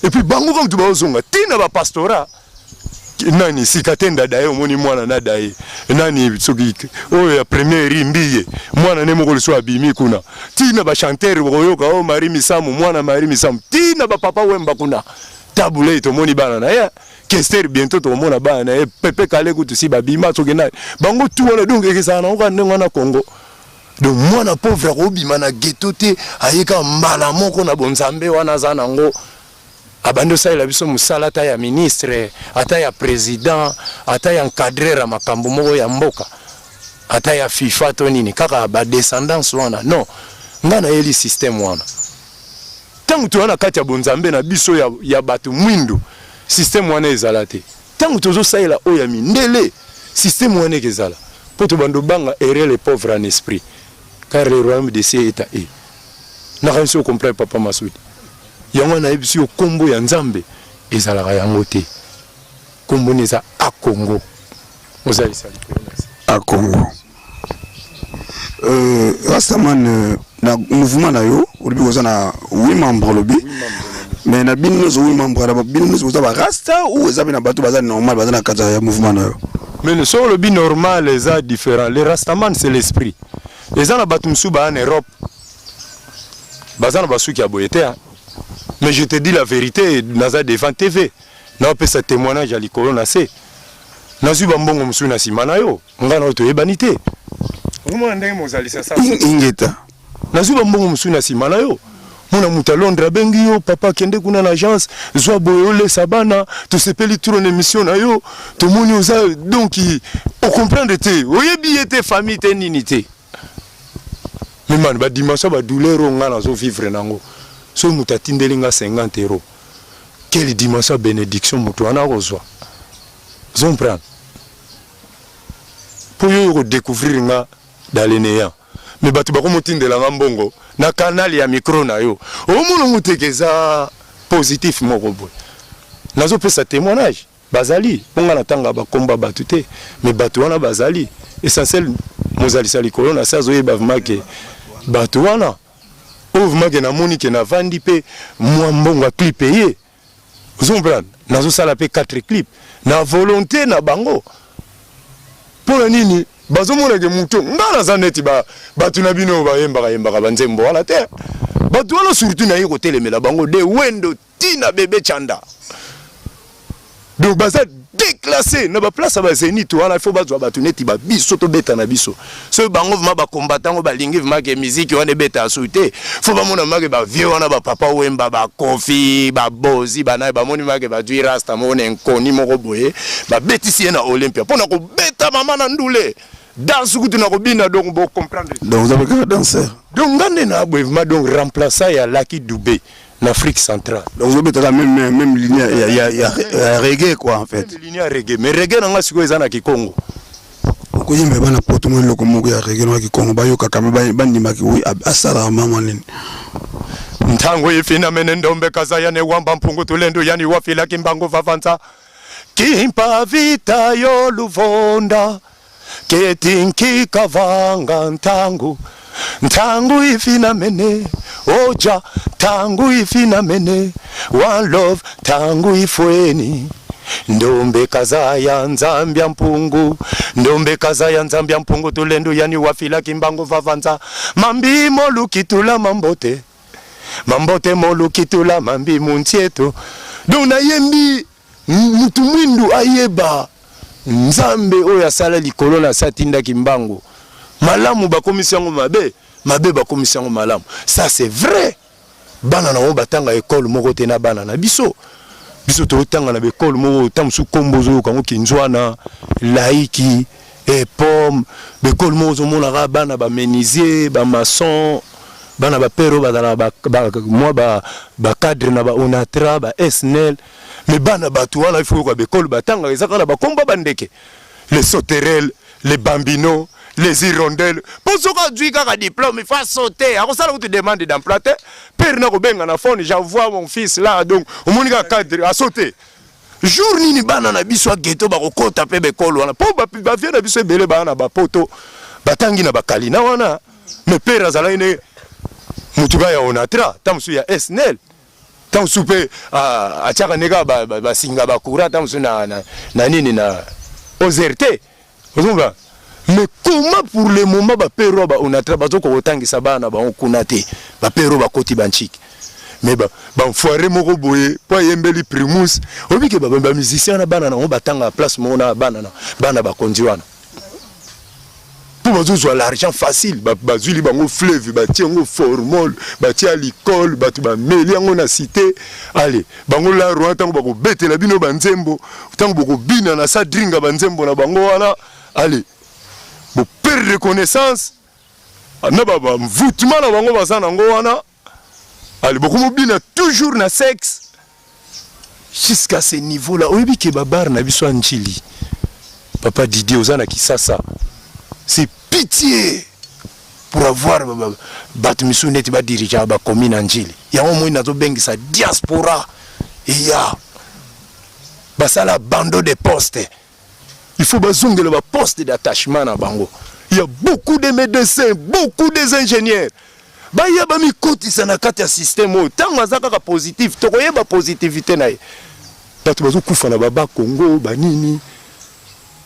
Et puis bango comme tu ba zonga tina ba pastora nani sikatenda daye omoni mwana na daye nani soki oyo ya premier rimbiye mwana ne moko so abimi kuna tina ba chanteur boyoka o Marie Misamu mwana Marie Misamu tina ba papa wemba kuna tabule to moni bana na ya Kester bientôt to mona bana na pepe kale kutu si babima soki na bango tu wana donc ekesa na ko ndenga na Congo donc mwana pauvre ko bima na ghetto te ayeka mbala moko na bonzambe wana zana ngo abando sa la biso musala ata ya ministre ata ya président ata ya encadreur ya makambo moko ya mboka ata ya FIFA to nini kaka ba descendance wana non ngana eli système wana tangu tu wana kati ya bonzambe na biso ya batu mwindu système wana ezala te tangu tozo saela o ya mindele système wana ezala poto bando banga errer les pauvres en esprit car le royaume des cieux est à eux na réussi à comprendre papa Masudi yango na ebisi o kombo ya nzambe ezalaka yango te kombo neza a Congo ozali sali a Congo Rastaman na mouvement na yo olibi koza na 8 membres lobi mais na bino zo 8 membres na bino zo ba rasta ou ezabi na bato baza normal baza na kata ya mouvement na yo mais le solo bi normal les a différents les rastaman c'est l'esprit les ana bato msuba en Europe bazana basuki ya boyete. Mais je te dis la vérité, naza devant TV. Na pe sa témoignage à likolo na se. Nazu bambongo msu na simana yo. Ngana oto ebanité. Comment ndenge mozalisa ça? Ingeta. Nazu bambongo msu na simana yo. Mona muta Londres bengi yo papa kende kuna na agence zwa boyole sabana to sepeli tour en émission na yo. To moni oza donc on comprendre te. Oyebi ete famille te ninité. Mais man ba dimanche ba douleur ngana zo vivre nango. So mutatindelinga 50 €. Quelle dimension bénédiction mutuana rozwa. Zompran. Pour yo découvrir nga dans les néants. Mais batu bako mutindela ngambongo na canal ya micro na yo. O muno mutekeza positif moko boy. Nazo pesa témoignage. Bazali, ponga na tanga ba komba batute, mais batu wana bazali. Essentiel mozali sali kolona sa zo yeba vmake batu wana. Ouvre que na moni que na vandi pe moi mbonga clip payé. Zombran nazo sala pe 4 clips na volonté na bango. Pour nini bazo mona ke muto ngana zaneti ba batu na bino ba yemba banzembo wala te. Batu wana surtout na yiko telemela bango de wendo tina bébé chanda. donc baza déclassé na ba place ba zénith wana il faut bazwa batu neti ba biso to beta na biso so bango vma ba combattant ba lingi vma ke musique wana beta souté faut ba mona make ba vieux wana ba papa wemba ba kofi ba bozi ba na ba moni make ba dwi rasta mona nkoni moko boye ba betisi na Olympia pona ko beta mama na ndule danse kutu na ko bina donc bo comprendre donc vous avez que danser donc ngande na boevma donc remplaçant ya Lucky Dubé en Afrique centrale. Donc vous avez même ligne, il y a reggae quoi en fait. Ligne reggae, mais reggae n'a pas ce que ça qui Congo. Vous avez bien porté moi le Congo ya reggae na ki Congo ba yo kakame ba ndima ki oui asala mama nini. Ntango yefina ndombe kaza ya ne wamba mpungu tulendo yani wafila kimbango vavanza. Kimpa vita yo luvonda. Ketinki kavanga ntangu. Ntangu ifina mene oja tangu ifina mene one love tangu ifweni ndombe kaza ya nzambia mpungu ndombe kaza ya nzambia mpungu tulendo yani wafila kimbango vavanza mambi molukitula mambote mambote molukitula mambi muntieto dona yembi mutu mwindu ayeba nzambe oya sala likolo na satinda kimbango malamu ba commission mabe ba commission malamu ça c'est vrai bana na o batanga école moko te na bana na biso to tanga na école moko tamsu kombozo kango kinzwana laiki et pomme école moko mona bana ba menuisier ba maçon bana ba pero ba moi ba cadre na ba onatra ba SNL mais bana batu wana il faut ko école batanga ezaka na ba komba bandeke les sauterelles les bambinos les hirondelles pour ce qu'on dit qu'un diplôme il faut sauter alors ça là où tu demandes d'emploi père na kobenga na phone j'envoie mon fils là donc au monika cadre à sauter jour nini bana na biso ghetto ba kokota pe bekolo wana po ba vie na biso ebele bana ba poto batangi na bakalina wana mais père azala ine mutuba ya onatra tamsu ya SNL tamsu pe a chaka nega ba singa ba kura tamsu na nini na OZRT ozumba. Mais comment pour le moment ba pero ba onatra bazo ko otangisa bana ba okunate ba pero ba koti banchik mais ba foire moko boye po yembeli primus obi ke ba musicien na bana na on batanga place mona bana ba kondiwana pour bazo zo l'argent facile ba zuli bango fleuve ba tiango formol ba tia l'école ba tu ba meli ngo na cité allez bango la roi tango ba ko betela bino banzembo tango ba ko bina na sa dringa banzembo na bango wana allez pour perdre reconnaissance na ba mvoutement na bango bazana ngo wana ali beaucoup mobina toujours na sexe jusqu'à ce niveau là oyebi ke babar na biso anjili papa Didier ozana kisasa c'est pitié pour avoir batu misu neti ba dirigeant ba commune anjili ya au moins nazo bengisa diaspora ya basala bando de poste. Il faut bazongela ba poste d'attachement na bango. Il y a beaucoup de médecins, beaucoup des ingénieurs. Ba ya ba mikoti sana kati ya système o tanga zaka positif to koyeba positivité na ye. Bato bazo kufa na baba Congo banini.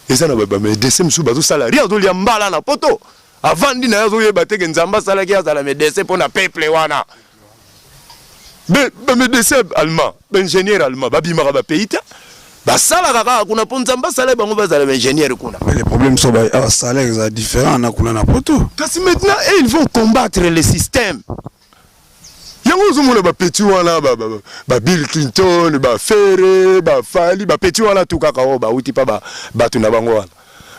Eza na ba médecin musu bazo salarié azo lia mbala na poto. Avant dina azo yeba te ke nzamba sala ki azala médecin pour na peuple wana. Ba médecin allemand, ba ingénieur allemand ba bimaka ba pays ta. Bah ça là kuna ponzamba sala bango bazala ingénieur kuna. Mais les problèmes sont salaires différents na kuna na poto. Kasi maintenant ils vont combattre le système. Yango zomona ba petit wana ba Bill Clinton ba Ferre ba Fali ba petit wana tout kaka o ba uti pa ba tu na bango wana.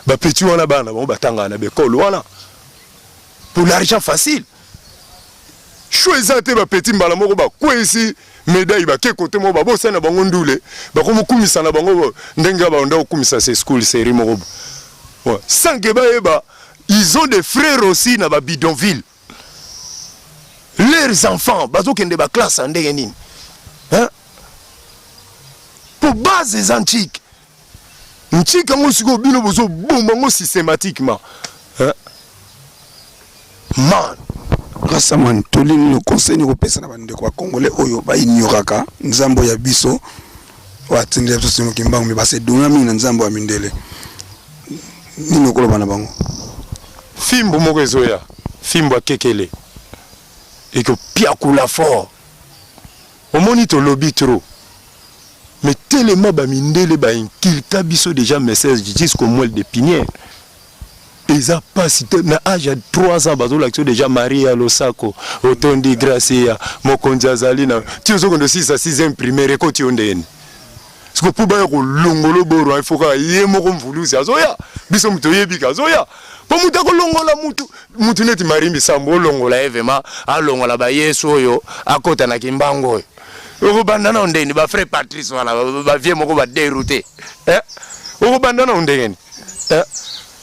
Ba petit wana bana bango batanga na bekolo wana. Pour l'argent facile. Choisissez ba petit mbala moko ba kwesi médaille ba ke côté mo ba bosa na bango ndule ba ko mukumisa na bango ndenga ba onda kumisa ces school série moko. Ouais, sans que ba ils ont des frères aussi na ba bidonville. Leurs enfants bazo kende ba classe ndenge nini. Hein? Pour base des antiques. Ntika ngo siko bino bozo bomba ngo systématiquement. Hein? Man grâce à man tolini le conseil ni kopesa na bande kwa congolais oyo ba ignoraka nzambo ya biso wa tinde biso simo kimbango me base donga mingi na nzambo ya mindele nino koloba na bango fimbo moko ezoya fimbo akekele eko pia kula fort omoni to lobby trop mais tellement bamindele inculca biso déjà message jusqu'au moelle de pinière. Eza pas si na âge de 3 ans bazo l'action déjà Maria Losako Otondi Gracia Mokonzi Azalina tu zo kondo 6 à 6e primaire ko ti ondeni. Siko po ba ko longolo boro il faut ka yemo ko mvuluzi azoya biso muto yebi ka azoya po muta ko longola mutu neti marimbi sambo longola evema alongola ba Yesu oyo akota na kimbango oyo bandana ondeni ba frère Patrice wana ba vie moko ba dérouté oyo bandana ondeni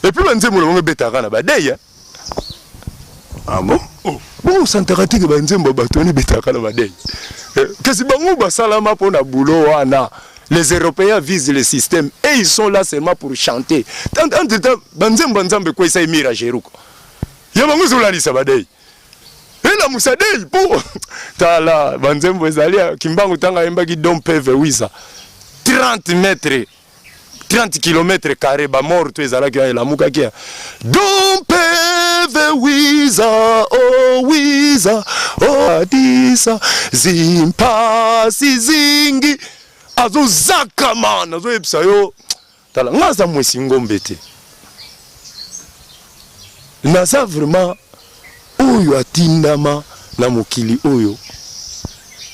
et puis banze mo longo betaka na ba dey ah bon bon santarati ke banze mbo batoni betaka na ba dey kasi bango ba salama pona boulot wana. Les Européens visent le système et ils sont là seulement pour chanter. Tant banze mbanzambe ko isa imira jeruko ya bango zolali sabadei ela musadei pour tala banze mbozali kimbangu tanga embaki dom peve wisa 30 mètres 30 km carrés ba mort tu ezala ki la muka kia dom peve wisa oh adisa zimpasi zingi azo zakama nazo epsa yo tala ngaza mwesi ngombe te naza vraiment oyo atindama na mokili oyo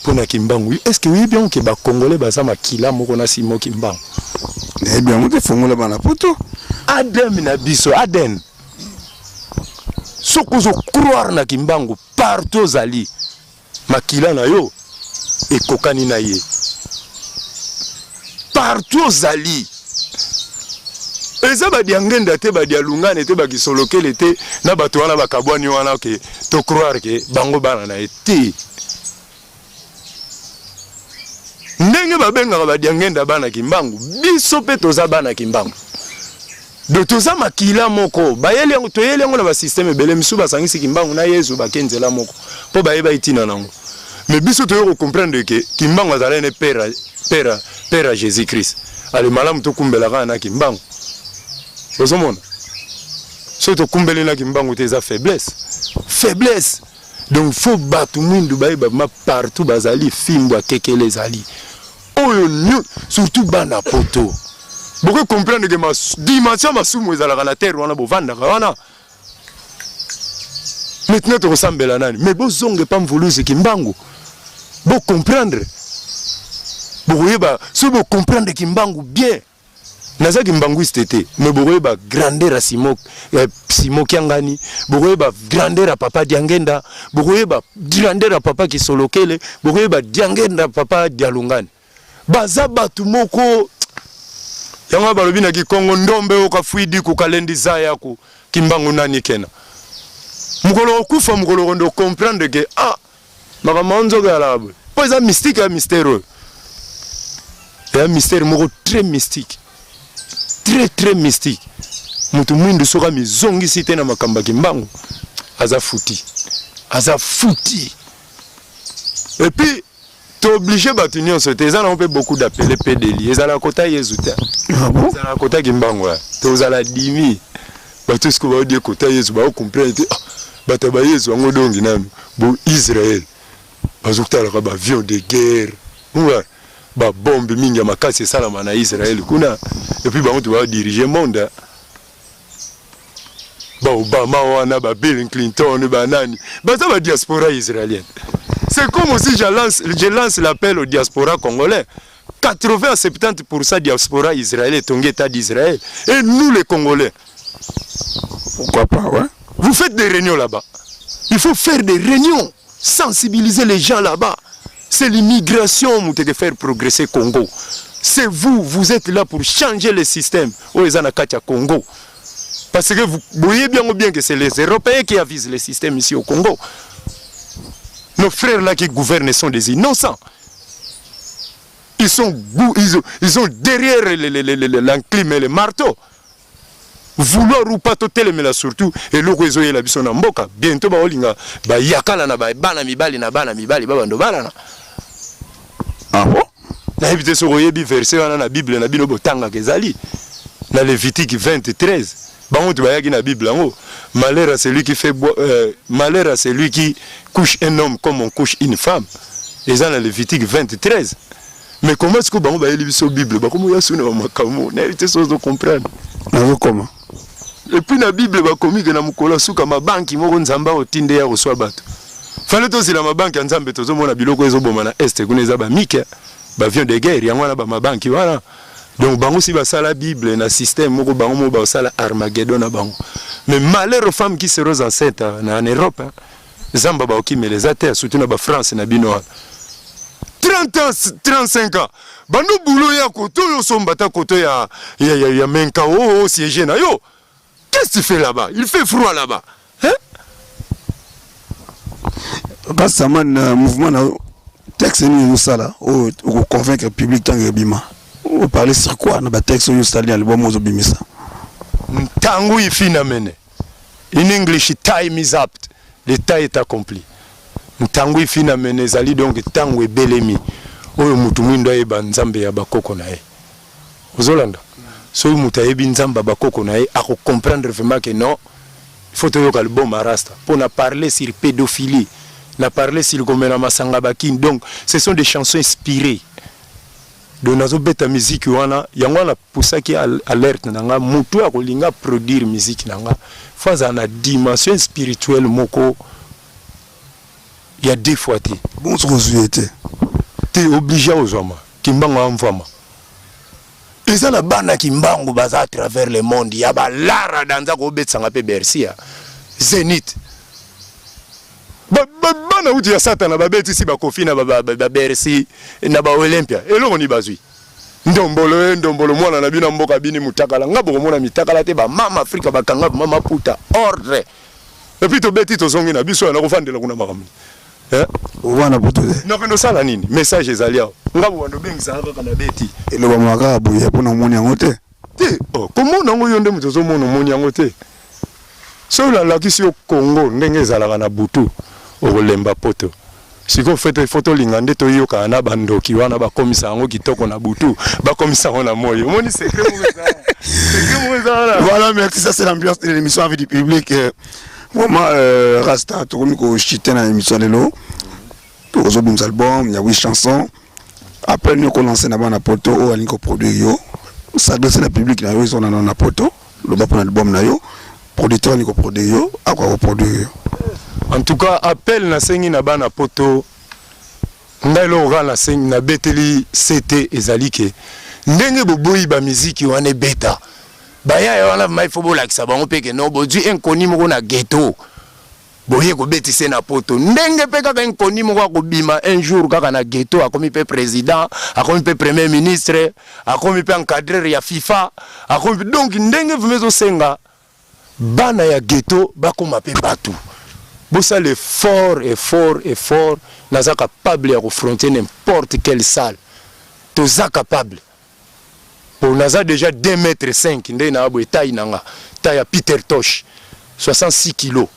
pona kimbangu. Est-ce que oui bien que ba congolais baza makila moko na simo kimbangu eh bien mo te fongola bana poto adem na biso aden soko zo croire na kimbangu partout zali makila na yo ekokani na ye partout zali eza badiangenda te badialungane te bakisolokele te na bato wana bakabwani wana ke to croire ke bango bana na ete ndenge babengaka badiangenda bana kimbangu biso pe toza bana kimbangu do toza makila moko bayeli yango toyeli yango na basysteme ebele misu basangisi kimbangu na Yesu bakenzela moko po bayeba itina nango mais biso toyo comprendre que kimbangu azala ne père à Jésus-Christ. Allez, malam to kumbela na kimbangu. Ozomona. So to kumbela na kimbangu te za faiblesse. Donc faut battre mundu ba ma partout bazali fimbo kekele zali. Oyo nyu surtout bana poto. Beaucoup comprendre que ma dimension masumu ezala na terre wana bovanda wana. Maintenant to ressemble nani. Mais bozonge pas mvuluzi kimbangu. Bo comprendre. Boureba, si vous comprenez Kimbangu bien, naza Kimbangu c'était, mais boureba grandeur à Simo Kiangani, boureba grandeur à papa Diangenda, boureba grandeur à papa Kisolokele, boureba Diangenda papa Dialungani. Bazaba tumoko, yanga balobina ki Kongo ndombe okafuidi ku kalendi zaya ku Kimbangu nani kena. Mukolo okufa mukolo rondo comprendre que makamanzo galabu. Pas un mystique un mystérieux. C'est un mystère très mystique. Très mystique. Mutu mwindu soka mizongi site na makamba kimbangu. Aza fouti. Et puis, tu es obligé de tenir ce thé. On peut beaucoup d'appeler PDL. Ils ont la quota Yezuta. Ils ont la quota kimbangu. Tu as la dimi. Tout ce que vous dire quota Yezu, vous comprenez. Bataba Yezu, on a donné Israël. Bazouta la avion de guerre. Ouais. Ba bombe mingi ya makasi salama na Israël kuna et puis ba on va diriger monde ba Obama wana ba Bill Clinton ba nani ba ça ba diaspora israélienne. C'est comme si je lance l'appel aux diaspora congolais. 80-70% diaspora israélienne ton état d'Israël et nous les Congolais. Pourquoi pas, ouais. Vous faites des réunions là-bas. Il faut faire des réunions, sensibiliser les gens là-bas. C'est l'immigration qui fait progresser Congo. C'est vous êtes là pour changer le système au Congo. Parce que vous voyez bien que c'est les Européens qui avisent le système ici au Congo. Nos frères là qui gouvernent sont des innocents. Ils sont derrière l'enclume et le marteau. Vouloir ou pas totel mais là surtout et le réseau est la biso na mboka bientôt ba olinga ba yakala na ba bana mibali na bana mibali ba bando bana na ah bon na ebite so royebi verset wana na Bible na bino botanga kezali na Lévitique 23 ba on te bayaki na Bible ngo malheur à celui qui fait malheur à celui qui couche un homme comme on couche une femme et ça na Lévitique 23 Mais comment est-ce que bango ba yeli biso Bible ba komo ya suna ba makamo na éviter chose de comprendre. Na comment? Et puis la Bible ba komi que na mukola suka mabanki moko nzamba otinde ya koswa bato. Fallait aussi la mabanki ya nzambe tozo mona biloko ezo boma na est kuneza ba mike ba avion de guerre yango na ba mabanki voilà. Donc bango si ba sala Bible na système moko bango mo ba sala Armageddon na bango. Mais malheur aux femmes qui seront enceintes en Europe, hein. Zamba ba okime les athées surtout na ba France na bino. 30 ans, 35 ans. Bando boulot ya koto yo sombata koto ya menka o siège na yo. Qu'est-ce que tu fais là-bas? Il fait froid là-bas. Hein? Parce que man mouvement na texte ni usala o convaincre le public tant que bima. On parler sur quoi na ba texte yo usala album ozo bimisa. Tango ifi na mene. In English time is up. Le temps est accompli. Tango ifi na mene zali donc tango ebelemi. Oyo mutu mwindo eba nzambe ya bakoko na ye. Ozolanda. So mutu ayebi nzamba bakoko na ye ako comprendre vraiment que non. Il faut que l'album rasta pour na parler sur pédophilie, na parler sur gomena masanga bakin. Donc ce sont des chansons inspirées. Donc nazo beta musique wana yango na pusaki alerte nanga mutu akolinga produire musique nanga faza na dimension spirituelle moko. Il y a deux fois ti. Bon tu es obligé aux hommes kimbango amvama. Et ça la bana kimbango baza à travers le monde ya ba lara danza ko betsanga pe Bercia. Zénith. Bana uti ya satana ba beti si ba kofina ba Bercy na ba Olympia. Et là on y bazui. Ndombolo mwana na bina mboka bini mutakala ngabo mona mitakala te ba mama Afrika ba kanga mama puta ordre. Et puis to beti to zongi na biso na ko fandela kuna makamni. Wana poto de. Non que sala nini message ezalia. Ngabo wando bengisa kaka na beti. Elo ba maka boye pona moni yango te. Te oh comment nango yonde mutozo mona moni yango te. So la kisi au Congo ndenge ezalaka na butu okolemba poto. Siko fete photo lingande to yoka na bandoki wana ba komisa yango kitoko na butu ba komisa na moyo. Moni secret mo Voilà, merci, ça c'est l'ambiance de l'émission avec du public. Vraiment Rasta to ko chiter na émission lelo. To zo bum album, il y a 8 chansons. Après nous ko lancer na bana poto o alinko produire yo. S'adresser na public na yo ils sont na poto. Le ba pour album na yo. Producteur ni ko produire yo, a ko produire yo. En tout cas, appel na sengi na bana poto. Ndalo ra na sengi na beteli CT ezalike. Ndenge boboyi ba musique wana beta. Baya ya wana mai fobo la kisa bango peke no bodu enkoni moko na ghetto. Boye ko betise na poto. Ndenge peka ka enkoni moko ko bima un jour kaka na ghetto akomi pe président, akomi pe premier ministre, akomi pe encadreur ya FIFA, akomi donc ndenge vumezo senga bana ya ghetto bakoma pe batu. Bossa le fort, naza capable de affronter n'importe quelle salle. Toza capable. Pour naza déjà 2,5 mètres, ndé na abo taille nanga, taille à Peter Tosh, 66 kilos.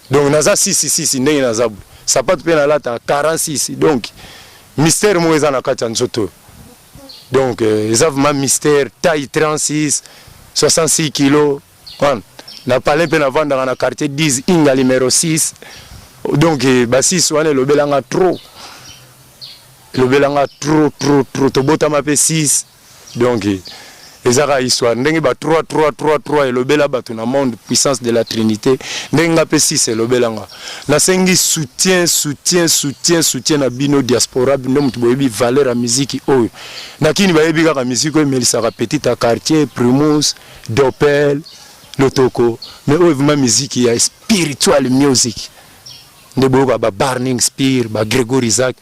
Donc naza 6 ndé naza. Ça pas de peine à la 46. Donc mystère mo eza na kati nzoto. Donc ezavma mystère taille 36, 66 kilos. Na parlé pe na vanda na quartier 10 inga numéro 6. Donc basis wana le belanga trop. Le belanga trop to botama pe 6. Donc ezaka histoire ndenge ba 3 et le bela batu na monde puissance de la Trinité ndenge pe 6 et le belanga. Na sengi soutien na bino diaspora bino mutu boyebi valeur à musique oyo. Na kini bayebi ka musique oyo melisa ka petit à quartier Primus, Dopel Lotoko, mais vraiment musique il y a spiritual music. Ndeboka ba Burning Spear, ba Grégory Isaac,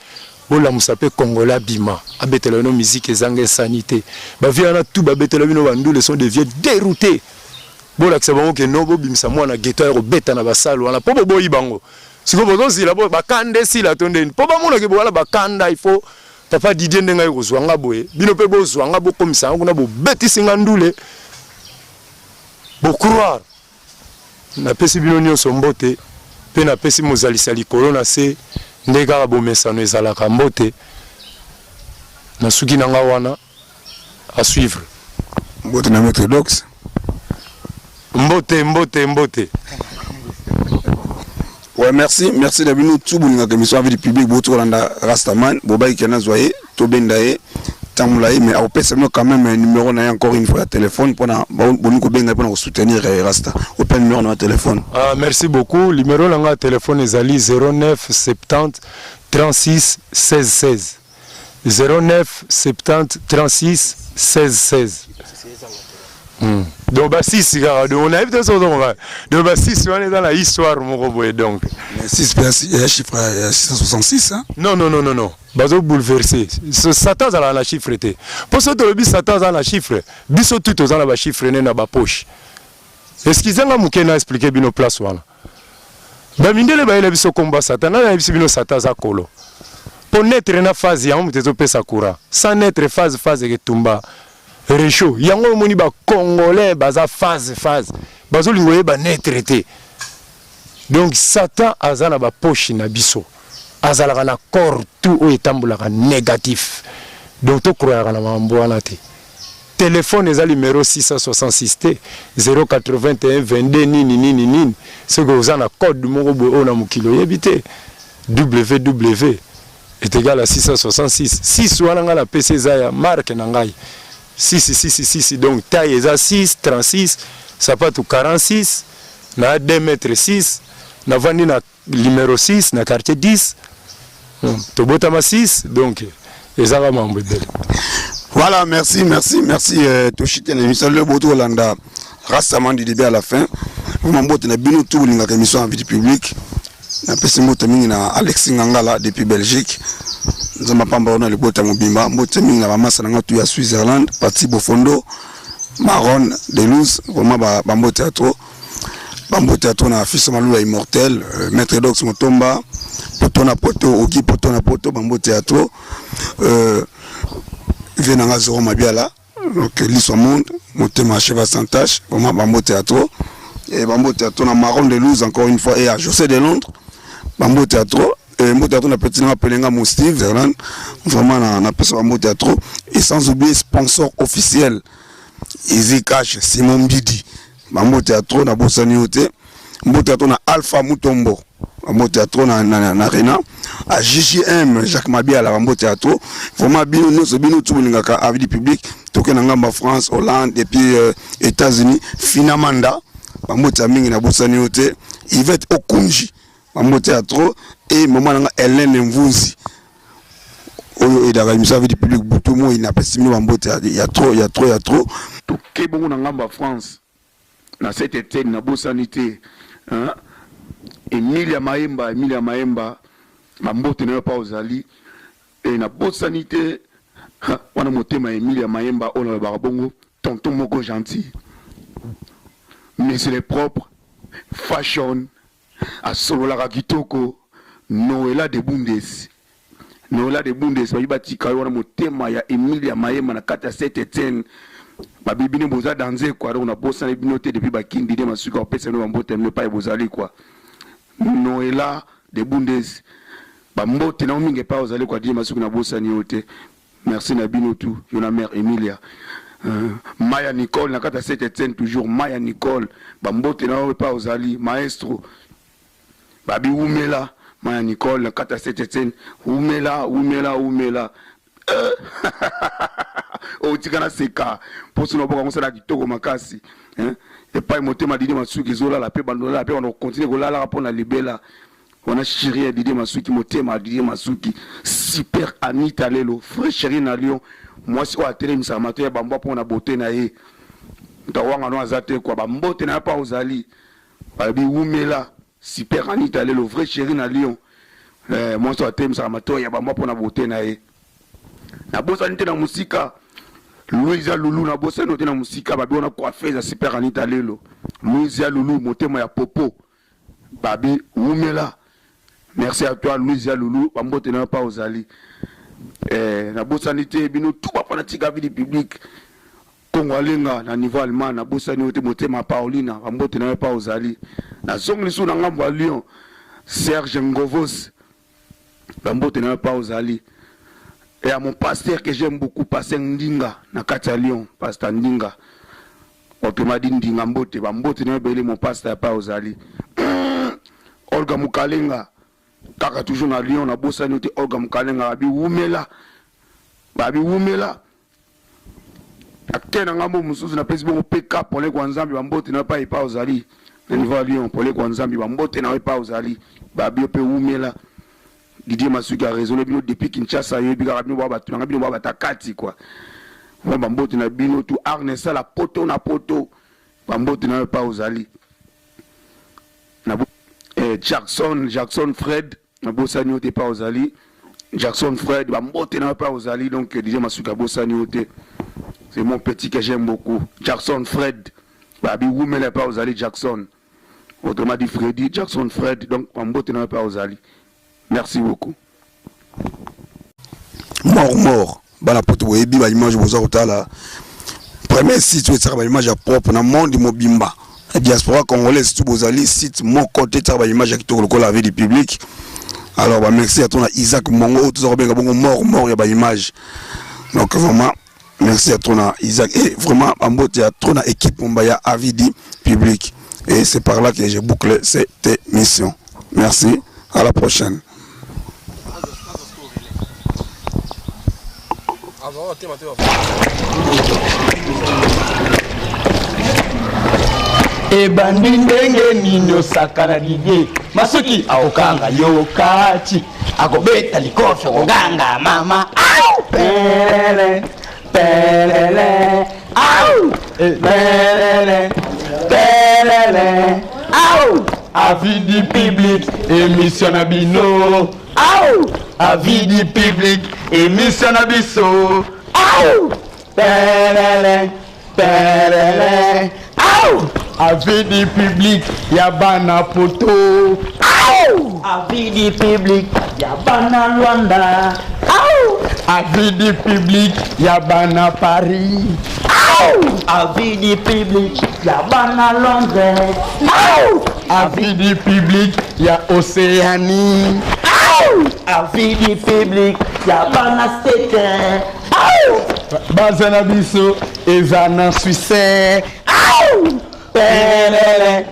bola musape Congolais bima, abetela no musique ezanga sanité. Ba viana tout ba betela bino bandu les sont des vieux déroutés. Bola ksabongo ke no bo bimisa mwana ghetto ya beta na basalo wana po boyi bango. Siko bozo zila bo bakande sila tonde. Po ba mona ke bola bakanda il faut papa Didier ndenga yo zwanga boye. Bino pe bo zwanga bo komisa nguna bo betisi ngandule. Bo croire na pesi bino nyonso mbote pe na pesi mozalisa likolo na se ndeka bo mesano ezalaka mbote na suki nanga wana à suivre mbote na maître dox mbote. Ouais, merci d'abord tout bon émission avec le public boto landa Rastaman bobai kana zoye Tobendae, Tamulaï, mais au PS, quand même un numéro, encore une fois, téléphone pour soutenir Rasta. Open numéro de téléphone. Ah, merci beaucoup. Le numéro de téléphone est 09 70 36 16 16. 09 70 36 16 16. Donc, bah, 6, on a évité ça. Donc, bah, 6, on est dans la histoire, mon robot. Donc, 6, il y a un chiffre 666. Hein? Non. Bazo bouleversé. Satan a la chiffre. Pour ça, le Satan a la chiffre. Biso tout aux la chiffre dans la poche. Est-ce qu'ils ont mouké à expliquer bino place wala? Ba mindele ba ele biso combat Satan, na biso bino Satan za kolo. Pour naître na phase ya on tezo pesa kura. Sans naître phase que tumba. Réchaud. Yango moni ba congolais baza phase. Bazo lingoye ba naître té. Donc Satan azana ba poche na biso. Azalaka na corps tout o etambulaka négatif. Donc to croyaka na mambo wana te. Téléphone est à numéro 666 081 22 nini. Ce que vous avez un code de mon robot na mukilo yebite. WW est égal à 666. 6 wana la PC zaya marque nangai. 6 donc taille est à 6 36 ça pas tout 46 na 2 mètres 6 na vandi na numéro 6 na quartier 10. Tobotama 6 donc ezaka mambo belle. Voilà, merci. Toshite na émission le boto Hollanda. Rassemblement du début à la fin. Vous m'embotez na bino tout l'inga émission en vie publique. Na pesi moto mingi na Alexis Ngangala depuis Belgique. Nous avons pas on a le boto mobimba. Moto mingi na mama sana ngatu ya Switzerland, parti Bofondo, Maron de Luz, vraiment bambo théâtre. Bambo théâtre na fils Malula immortel, maître Dox Motomba, Potona Poto, Ogi Potona Poto, bambo théâtre. Venanga Zoro Mabiala, donc l'histoire monde, monter ma cheva sans tâche, vraiment Bambo Théâtre, et Bambo Théâtre na Maron de Luz encore une fois, et à José de Londres, Bambo Théâtre, et Bambo Théâtre na petit nom appelé Nga Moustive, vraiment na personne Bambo Théâtre, et sans oublier sponsor officiel, Easy Cash, Simon Bidi, Bambo Théâtre na Bossaniote, Bambo Théâtre na Alpha Mutombo. Bambo théâtre na Rena à JJM Jacques Mabia la Bambo théâtre vraiment bino nous tout lingaka avis du public toke na ngamba France Hollande et puis États-Unis Finamanda Bambo théâtre na bosani ote Yvette Okunji Bambo théâtre et maman nga Hélène Mvunzi oyo et la émission avis du public butomo il n'a pas simino Bambo théâtre il y a trop toke bongo na ngamba France na cette été na bosanité hein. Emilia Maemba, Mambote n'a pas aux alliés. Et na bonne sanité, on a monté ma Emilia Maemba, on a barabongo, tonton moko gentil. Mais c'est les propres, fashion, à Solola Kitoko, Noëlla de Bundes. Noëlla de Bundes, Batika, on a monté ma Emilia Maemba, na 4 à 7 Etienne. Babibi ne boza danser quoi, on a bossé les binotés depuis Baking, Didé Masuka, Pesse no Mambote, ne pas bozali quoi. Noëlla de Bundes Bambote na mingi pa ozali kwa die masuku na bosani yote merci na bino tout yona mère Emilia Maya Nicole na kata 7 Etienne toujours Maya Nicole Bambote na pa ozali maestro Babi Umela Maya Nicole na kata 7 Etienne Umela o tikana seka poso no boka ngosala kitoko makasi et pas motema Didi Masuki zola la pe bandola pe on continue kolala pour na libela on a chéri Didi Masuki motema Didi Masuki super Anita Lelo frère chéri na Lyon moi si kwa télé misa mato ya bamba pour na beauté na ye ndawanga no azate kwa bambote na pa ozali babi Umela super Anita Lelo vrai chéri na Lyon moi si kwa télé misa mato ya bamba pour na beauté na ye na bosa nite na musika Louisa Loulou na bossa noté na musika babi on a coiffé za super Anita Lelo Louisa Loulou motema ya popo babi Umela merci à toi Louisa Loulou bambote na pa ozali na bossa nite bino tout ba fanatique vie du public Congolenga na niveau allemand na bossa noté motema Paulina bambote na pa ozali na zongli sou na ngambo à Lyon Serge Ngovos bambote na pa ozali. Et à mon pasteur que j'aime beaucoup, pasteur Ndinga, na Katia Lyon, pasteur Ndinga. Autrement dit Ndinga Mbote, Mbote n'a pas mon pasteur pas aux alliés. Olga Mukalenga, kaka toujours na Lyon, na bossa noté Olga Mukalenga, abi Umela. babi wumela akena ngambo mususu na pesi bongo peka pole kwa nzambi bambote na pa ipa ozali le niveau Lyon pole kwa nzambi bambote na ipa ozali babi pe wumela Didier Masuki a raisonné bino depuis Kinshasa yo bika bino ba batu bino ba batakati quoi bambote na bino tu arnesa la poto na poto bambote na pa ozali na Jackson Fred na bosani ote pa ozali Jackson Fred bambote na pa ozali donc Didier Masuki a bosani ote. C'est mon petit que j'aime beaucoup. Jackson Fred. Babi Woumele pas aux Ali Jackson. Autrement dit Freddy, Jackson Fred. Donc on botte n'a pas aux Ali. Merci beaucoup. Mort. Bala poto ebi ba image boza otala. Premier site où ça ba image propre na monde mobimba. La diaspora congolaise tout bozali site mon côté ça ba image qui toko la vie du public. Alors bah merci à ton Isaac Mongo tout ça bien bongo mort ya ba image. Donc vraiment merci à ton Isaac et vraiment en beauté à ton équipe Mombaya Avidi public et c'est par là que j'ai bouclé cette émission. Merci, à la prochaine. ebandi ndenge nino sakana Didier Masuki aokanga yokati akobeta likofi koganga mama perele perele au perele perele au avis du public émission na bino au avis du public émission na biso au perele perele au avis du public yabana poto au avis du public yabana Luanda au avis du public yabana Paris au avis du public yabana Londres au avis du public ya Océanie au avis du public yabana State au bazana biso ezana Suisse au perele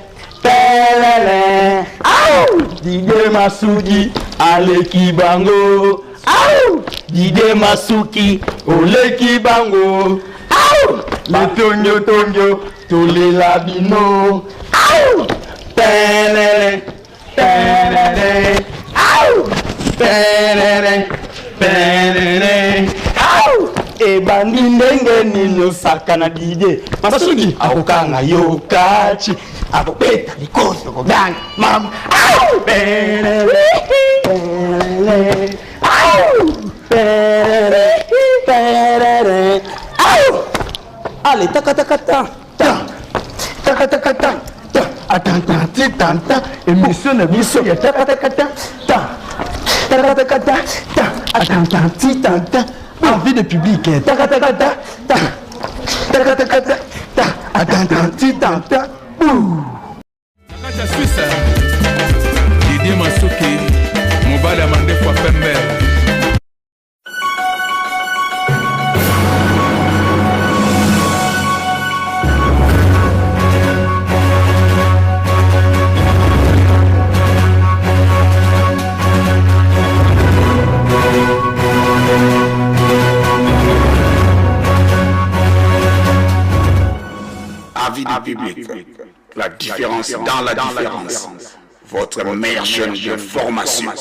perele au Didier Masuki aleki bango au Didier Masuki oleki bango au le tonyo tolela bino au perele perele au perele perele au ebandi ndenge nino sakana Didier Masuki akokanga yokati akopeta likofi koganga mama au perele perele au perele perele au allez takatakata takatakata atantati tanta émission na biso ya takatakata takatakata atantati tanta envie de public takatakata takatakata atantati tanta Nakacha Suisse Didier Masuki mobile amande kwa pembe. Avis du public, la différence dans la différence. Votre meilleure chaîne de formation.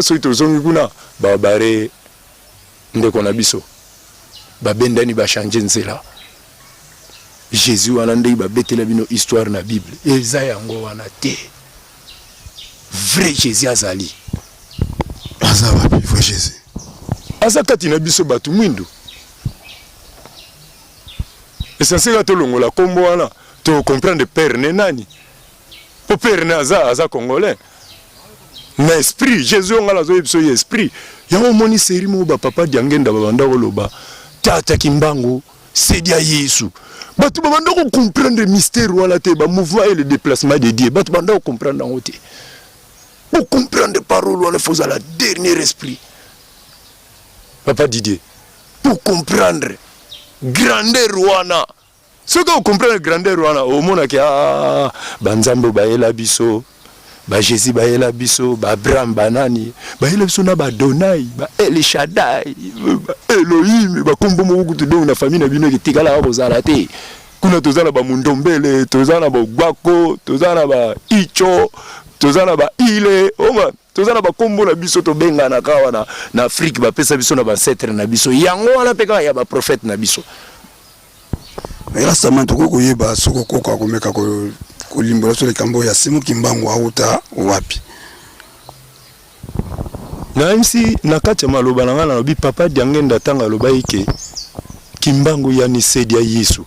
soki tozongi kuna babare ndeko na biso babendani bachange nzela Jésus wana ndei babetela bino histoire na Bible eza yango wana te vrai Jésus azali aza wapi vrai Jésus aza kati na biso batu mwindu essentiel to longola kombo wana to comprendre père ne nani po père na aza congolais na esprit Jésus ngala zo biso esprit yango moni série mo ba papa diangenda babanda koloba tata Kimbangu c'est dia Yesu batu babanda ko comprendre mystère wala te ba mouvement et le déplacement de Dieu batu babanda ko comprendre en côté pour comprendre parole wala faut à la dernier esprit papa Didier pour comprendre grandeur wana ce que vous comprenez grandeur wana au monde qui a banzambo baela biso ba Jésus baela biso ba Abraham banani baela biso na ba Donai ba El Shaddai ba Elohim ba kombo mo kutu do na famille na bino ki tikala ba zala te kuna tozana ba mundombele tozana ba gwako tozana ba icho tozana ba ile oma tozana ba kombo na biso to benga na kawa na Afrique ba pesa biso na ba ancêtre na biso yango wana peka ya ba prophète na biso. Grâce à moi, tout le monde a ko limbola sur le cambo ya Simon Kimbangu auta wapi. Na MC nakati maloba nanga na bi papa diangenda tanga loba ike Kimbangu ya ni sedia Yesu.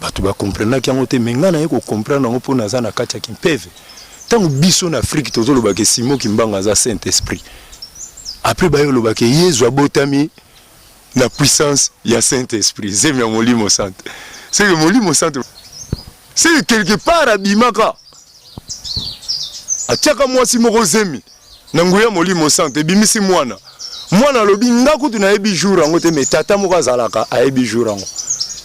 Batu ba comprendre ki ngote menga na yeko comprendre ngo pona za na kati ya kimpeve. Tango biso na Afrique tozo loba ke Simon Kimbangu za Saint-Esprit. Après ba yo loba ke Yesu abotami na puissance ya Saint-Esprit. Zemi ya molimo santé. C'est que Molimo Santo. C'est quelque part à Bimaka. A tiaka moi si moko zemi. Nanguya Molimo Santo bimisi mwana. Mwana lobi ngaku tuna ebi jour ngo te metata moko zalaka a ebi jour ngo.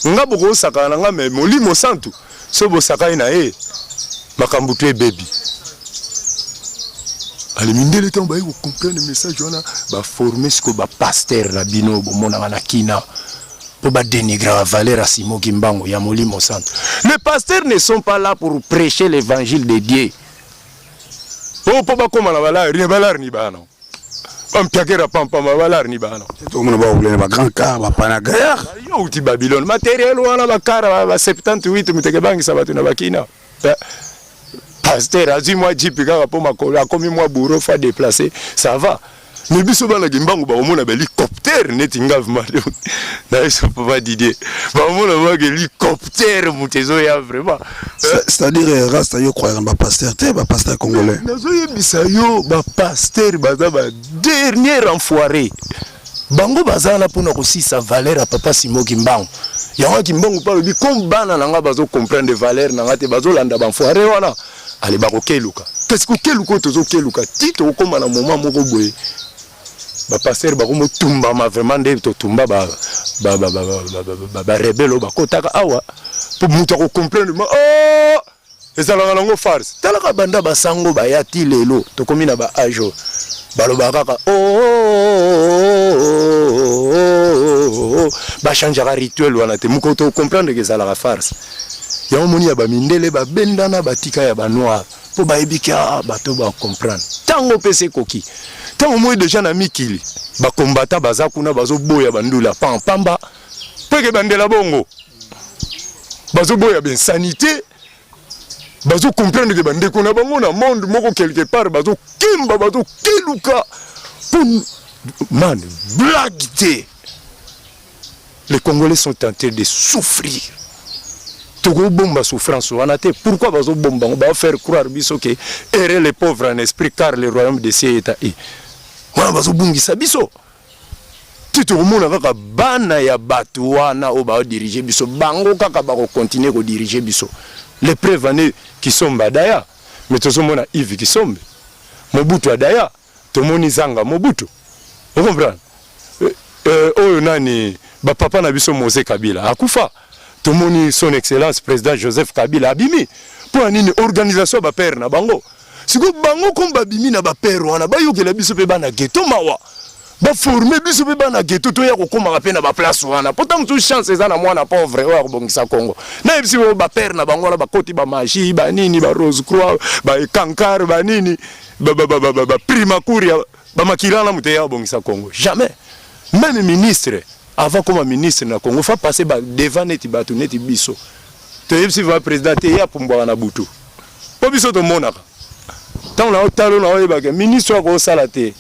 Ngabo ko saka nga me Molimo Santo. So bo saka ina makambu te baby. Ali mindele tamba ko comprendre message wana ba former ce ko ba pasteur na bino bo mona na kina. Pour dénigrer la valeur à Simon Kimbangu, ya Molimo Santo. Les pasteurs ne sont pas là pour prêcher l'évangile de Dieu. Oh, papa comme la valeur, rien valeur ni bano. Pam piakera pam pam valeur ni bano. Tout le monde va oublier ba grand car, ba panaguerre. Yo uti Babylone, matériel wala ba car ba 78 muteke bangi sabatu na bakina. Pasteur azi moi jipika pour ma kola comme moi bourreau fa déplacer, ça va. Mais biso bana Kimbangu ba omona ba hélicoptère netinga vmalo na eso papa Didier ba omona ba hélicoptère mutezo ya vraiment c'est-à-dire rasta yo croire ba pasteur te ba pasteur congolais nazo yebisa yo ba pasteur baza ba dernier enfoiré bango bazala pona ko sisa valeur à papa Simon Kimbangu yango Kimbangu pa lobi comme bana nanga bazo comprendre valeur nanga te bazo landa ba enfoiré wana ale ba ko keluka qu'est-ce que keluka tozo keluka tito ko na moment moko boye ba passer ba komo tumba ma vraiment nde to tumba ba rebelo ba kotaka awa pour muta ko comprendre ma oh ezala nga ngo farce tala ka banda ba sango ba yati lelo to komina ba ajo baloba kaka ba changer rituel wana te muko to comprendre que ça la farce ya moni ya ba mindele ba bendana ba tika ya ba noir pour ba ebika ba to ba comprendre tango pese koki tant au moins déjà na mikili ba combattant baza kuna bazo boya bandula pamba peke bandela bongo bazo boya ben sanité bazo comprendre que bande kuna bango na monde moko quelque part bazo kimba bazo keluka pour man blague. Les Congolais sont tentés de souffrir. Togo bomba souffrance wana te pourquoi bazo bomba on va faire croire biso que errer les pauvres en esprit car le royaume de cieux est à eux. Wana bazo bungisa biso tito mona kaka bana ya batu wana o ba diriger biso bango kaka ba continuer ko diriger biso les prévenus qui sont badaya mais tozo mona Yves qui sombe Mobutu adaya to moni zanga Mobutu vous comprenez oyo nani ba papa na biso Mose Kabila akufa to moni son excellence président Joseph Kabila abimi pour une organisation ba père na bango siko bango komba bimi na ba père wana ba yokela biso pe bana ghetto mawa ba former biso pe bana ghetto to ya ko koma pe na ba place wana pourtant tout chance ezana mwana pauvre wa kobongisa Congo na biso ba père na bango ba koti ba magie ba nini ba Rose Croix ba kankar ba nini ba prima kuria ba makilana muteya bongisa Congo jamais même ministre avant comme ministre na Congo faut passer devant neti batu neti biso to yebisi va président ya pumbwa na butu po biso to monaka tant na otalo na oyeba ke ministre ko sala te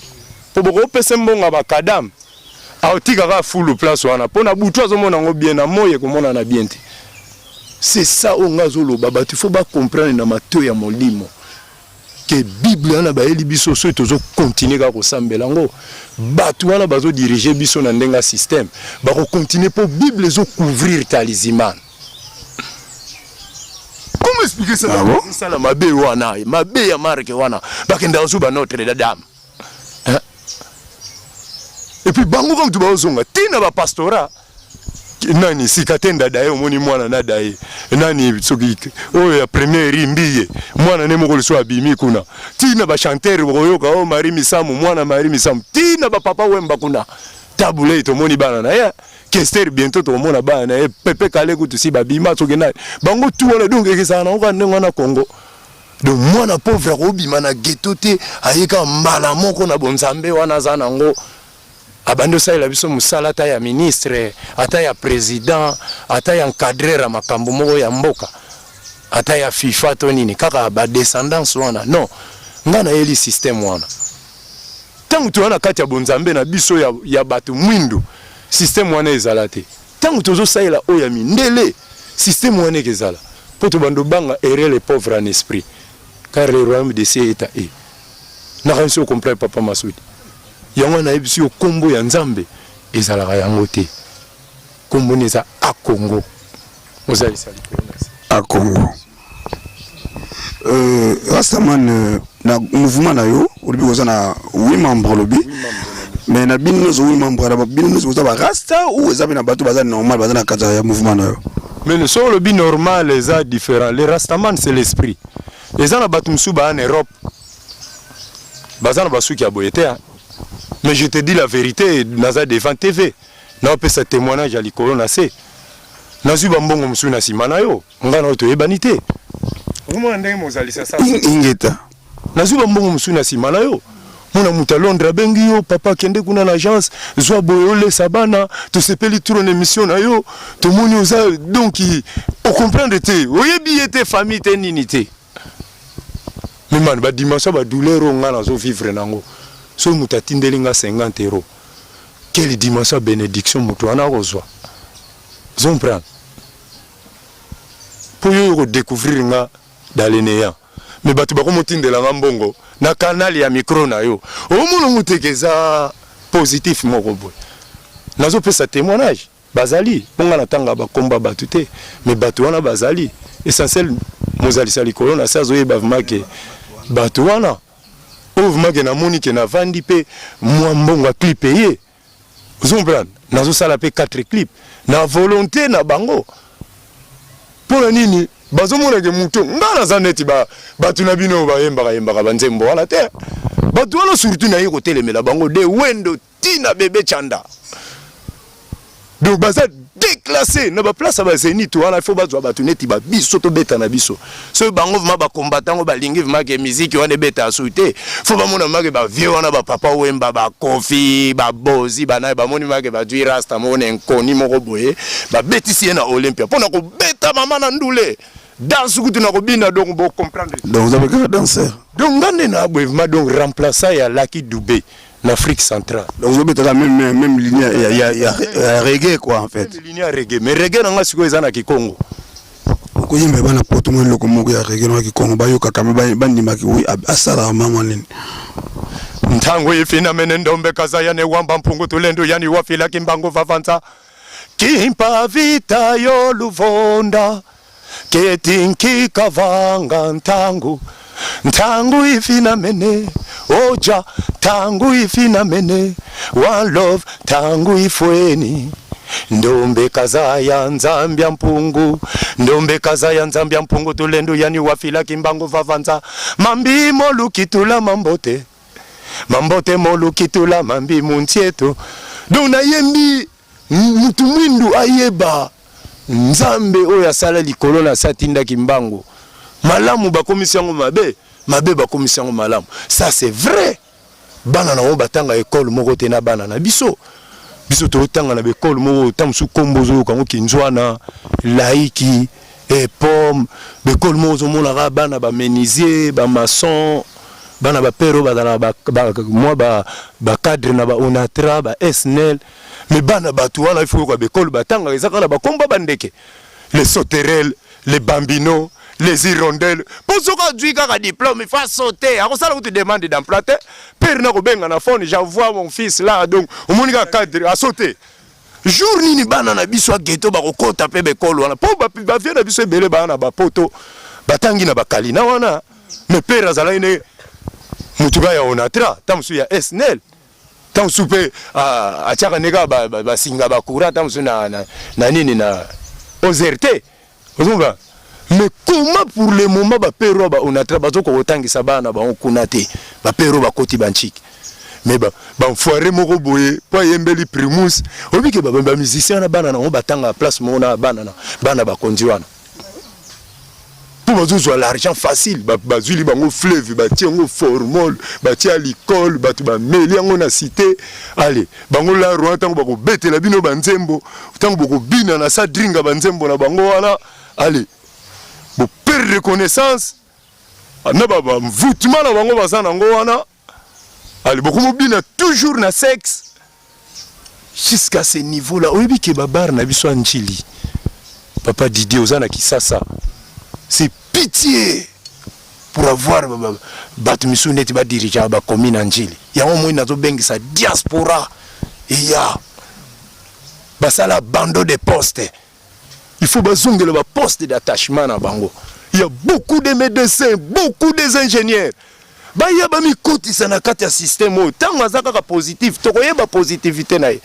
po boko pese mbonga ba kadam a otika ka fulu place wana po na butu azomona ngo bien na moye ko mona na bien te c'est ça on ngazolo baba tu faut ba comprendre na mato ya molimo que Bible wana ba eli biso so tozo continuer ka ko sambela ngo batu wana bazo diriger biso na ndenga système ba ko continuer pour Bible zo couvrir talizimana. Comment expliquer ça? Ça la mabe wana mabe ya marque wana bakenda zo ba Notre Dame. Et puis bango comme tu ba ozonga tina ba pastora nani sikatenda daye omoni mwana na daye nani soki o ya premier rimbiye mwana ne moko so abimi kuna tina ba chanteur boyoka o Marie Misamu mwana Marie Misamu tina ba papa wemba kuna tabule to moni bana na ya Kester bientôt to mona bana e pepe kale kutu si ba bima soki na bango tu wala donc ekisa na ngana ngana Congo de mwana pauvre obima na ghetto te ayeka mbala moko na bonzambe wana zana ngo abando sa ila biso musala ata ya ministre ata ya président ata ya encadreur ya makambo moko ya mboka ata ya FIFA to nini kaka ba descendance wana non ngana eli système wana tangu tu wana kati ya bonzambe na biso ya batu mwindu système wana ezala te tangu tozo saila o ya mindele système wana ezala poto bando banga errer les pauvres en esprit car le royaume de Dieu est à eux na kanso comprendre papa Masudi yango na ebisi o kombo ya nzambe ezalaka yango te kombo neza a Congo ozali sali a Congo Rastaman na mouvement na yo olibi koza na 8 membres lobi mais na bino zo 8 membres na bino zo ba rasta ou ezabi na bato baza normal baza na kata ya mouvement na yo mais le solo lobi normal les a différents les rastaman c'est l'esprit les ana bato msuba en Europe bazana basuki ya boyete. Mais je te dis la vérité, naza devant TV. Na pe sa témoignage à likolo na se. Nazu bambongo musu na simana yo. Ngana to ebanité. Comment ndenge mozali ça ingeta. Nazu bambongo musu na simana yo. Mona muta Londres bengi yo papa kende kuna na agence zwa boyole sabana to sepeli tour en émission na yo. To moni oza donc on comprendre te. Oyebi ete famille te ninité. Mais man ba dimanche ba douleur ngana zo vivre nango. So mutatindelinga 50 €. Quelle dimension bénédiction mutuana rozwa. Zompran. Pour yo découvrir nga dans les néants. Mais batu bako mutindela ngambongo na canal ya micro na yo. Omuno mutekeza positif moko boy. Nazo pesa témoignage. Bazali, ponga na tanga ba komba batute, mais batu wana bazali. Essentiel mozali sali kolona sa zo yeba vmake batu wana. Ouvement que na moni que na vandi pe moi mbonga clip payé. Zombran nazo sala pe 4 clips na volonté na bango. Pour nini bazo mona ke muto ngana zaneti ba tunabino ba yemba banzembo wala te. Ba tuana surtout na yiko telemela bango de wendo tina bébé chanda. Donc baza déclassé na ba place ba zénith wana faut bazwa batuneti ba biso to beta na biso. Ce bango vma ba combattant ba lingi vma ke musique wana beta souté. Faut ba mona ma ke ba vieux wana ba papa wemba ba kofi ba bozi ba na ba moni ma ke ba dui rasta mona nkoni moko boye ba betisi na Olympia. Pona ko beta mama na ndule. Danse kutu na ko bina donc bo comprendre. Donc vous avez que danser. Donc ngande na abwevma donc remplacer ya Lucky Dubé. En Afrique centrale. Donc vous mettez la même ligne, il y a reggae quoi en fait. Même ligne reggae, mais reggae n'a pas si quoi na Kikongo. Ko yimbe bana poto mo loko mo ya reggae na Kikongo ba yo kaka bandi maki wi asala mama nini. Ntango yifina menendombe kazaya ne wamba mpungu tulendo yani wafila kimbango vavanza. Kimpa vita yo luvonda. Ketinki kavanga ntangu. Ntangu ifina mene oja tangu ifina mene one love tangu ifweni ndombe kaza ya nzambia mpungu ndombe kaza ya nzambia mpungu tulendo yani wafila kimbango vavanza mambi molukitula mambote molukitula mambi muntieto dona yembi mutu mwindu ayeba nzambe oya sala likolo na satinda kimbango malamu ba commission mabe ba commission malamu ça c'est vrai bana na batanga école moko te na bana na biso to tanga na école moko tamsu kombozo kango kinzwana laiki et pomme école moko mona bana ba menuisier ba maçon bana ba pero ba moi ba cadre na ba onatra ba SNL mais bana batu wana il faut ko école batanga ezaka na ba komba bandeke les sauterelles les bambinos les hirondelles. Pour ce qu'on dit qu'un diplôme, il faut sauter. Alors ça, on te demande d'emploi. Père n'a pas de fond, j'envoie mon fils là, donc au monde cadre à sauter. Jour ni banana biso ghetto ba ko taper be kolo wana. Po ba vie na biso belé ba na ba poto. Batangi na bakali na wana. Mais père azala ine mutuba ya onatra, tamsu ya SNL. Tamsu pe a chaka nega ba singa ba kura tamsu na nini na OZRT. Ozumba. Mais comment pour le moment ba père ba onatra ba zoko otangi sabana ba okunate. Ba père ba koti banchiki. Mais foiré moko boye po yembeli primus obi ke ba musicien na bana na batanga place mona bana ba konzi wana pour bazo l'argent facile ba zuli bango fleuve ba tiango formol ba tia l'école ba tu ba meli yango na cité allez bango la roi tango ba ko betela bino banzembo tango ko bina na sa dringa banzembo na bango wana allez bo perdre reconnaissance na ba voûtement na bango bazana ngo wana. Allez, beaucoup mobile toujours na sexe jusqu'à ce niveau là. Oyebi ke babar na biso anjili. Papa Didier Ozana Kisasa. C'est pitié pour avoir batmisu net ba dirigeant ba commune anjili. Ya au moins nazo bengi sa diaspora et ya basala bando de postes. Il faut bazongela ba poste d'attachement na bango. Il y a beaucoup de médecins, beaucoup d'ingénieurs. Ba yeba mi koti sana kati ya système o tango azaka ka positif to koyeba positivité na ye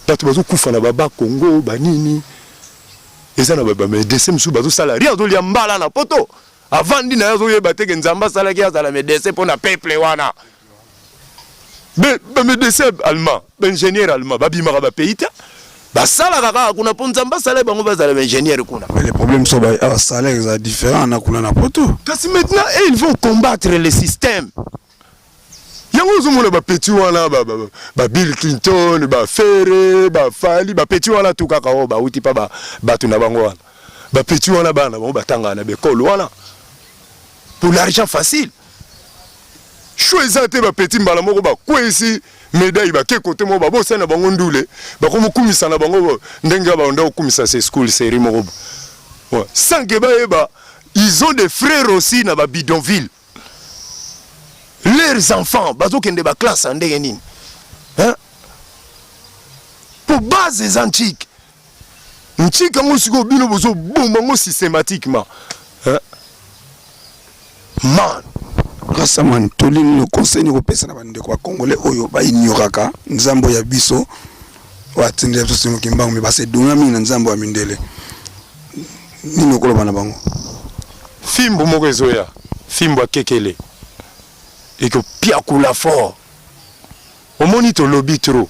bato bazo kufa na baba Congo banini ezana baba médecin musu bazo salari azo lia mbala na poto avandi na yazo yeba teke nzamba sala ki azala médecin pour na peuple wana be médecin allemand ingénieur allemand babimaka ba pays ta basala kaka kuna po nzamba sala bango bazala ingénieur kuna. Mais les problèmes sont salaires différents na kuna na poto. Kasi maintenant ils vont combattre le système. Yango zumuna ba petit wana ba Bill Clinton ba Ferre ba Fali ba petit wana tout kaka o ba uti pa ba tu na bango wana. Ba petit wana bana ba tanga na be kolo wana. Pour l'argent facile. Choisissez ba petit mbala moko ba kwesi médaille ba ke côté mo ba bo sana bango ndule ba ko mukumisa na bango ndenga ba onda okumisa ces school série moko. Ouais, sans que ba ils ont des frères aussi na ba bidonville. Leurs enfants bazo kende ba classe ndenge nini. Hein? Pour base antiques. Ntika ngo siko bino bozo bomba ngo systématiquement. Hein? Man Rasaman tolini le conseil ni kopesa na bande kwa congolais oyo ba ignoraka nzambo ya biso watindela biso kimbango me base donga mingi na nzambo ya mindele nini okoloba na bango fimbo moko ezoya fimbo akekele eko pia kula fort omoni to lobby trop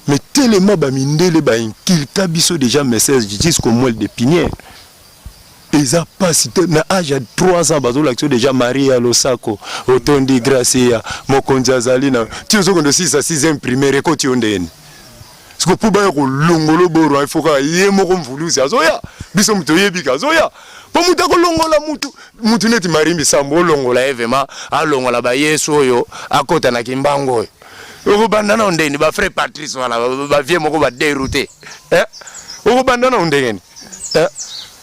mais tellement ba mindele ba inkilta biso déjà message jusqu'au moelle de pinière. Ils ont pas cité na âge de 3 ans bazo l'action déjà Maria Losako Otondi Gracia Mokonzi Azalina tu zo kondo 6 à 6e primaire ko ti ondeni siko pour ba ko longolo boro il faut ka yemo ko mvulusi azoya biso mto yebi ka azoya po muta ko longola mutu neti marimbi sambo longola evema a longola ba Yesu oyo akota na kimbango oyo bandana ondeni ba frère Patrice wala ba vie moko ba dérouté oyo bandana ondeni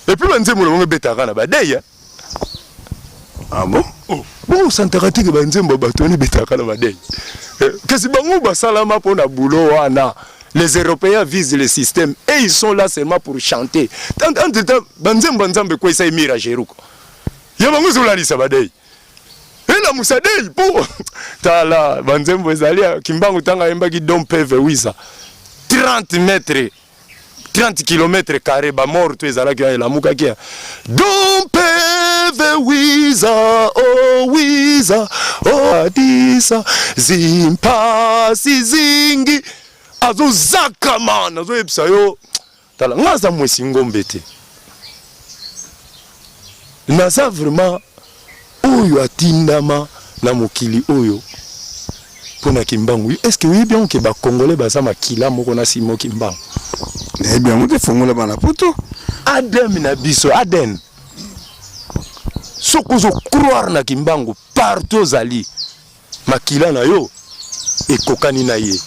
et puis banzembo le betaka na badeya. Ah bon? Oh, bon santarati ke banzembo batoni betaka na badeya. Kasi bango basalama pona boulot wana. Les Européens visent le système et ils sont là seulement pour chanter. Tant banzembo nzambe ko isa mira jeruko. Ya bango zolalisa badeya. Et la musadei pour tala banzembo ezali kimbango tanga embaki dom peve wisa. 30 mètres 30 km carrés ba mort tu ezala kia la muka kia Don't pave wiza oh disa zimpasi zingi azo zakaman azo epsa yo tala ngaza mwesi ngombete naza vraiment oyo atindama na mokili oyo pona kimbangu. Est-ce que oui bien que ba congolais baza makila moko na simo kimbangu eh bien on te fongola bana poto Adem na biso Aden sokozo croire na kimbangu partout zali makila na yo ekokani na ye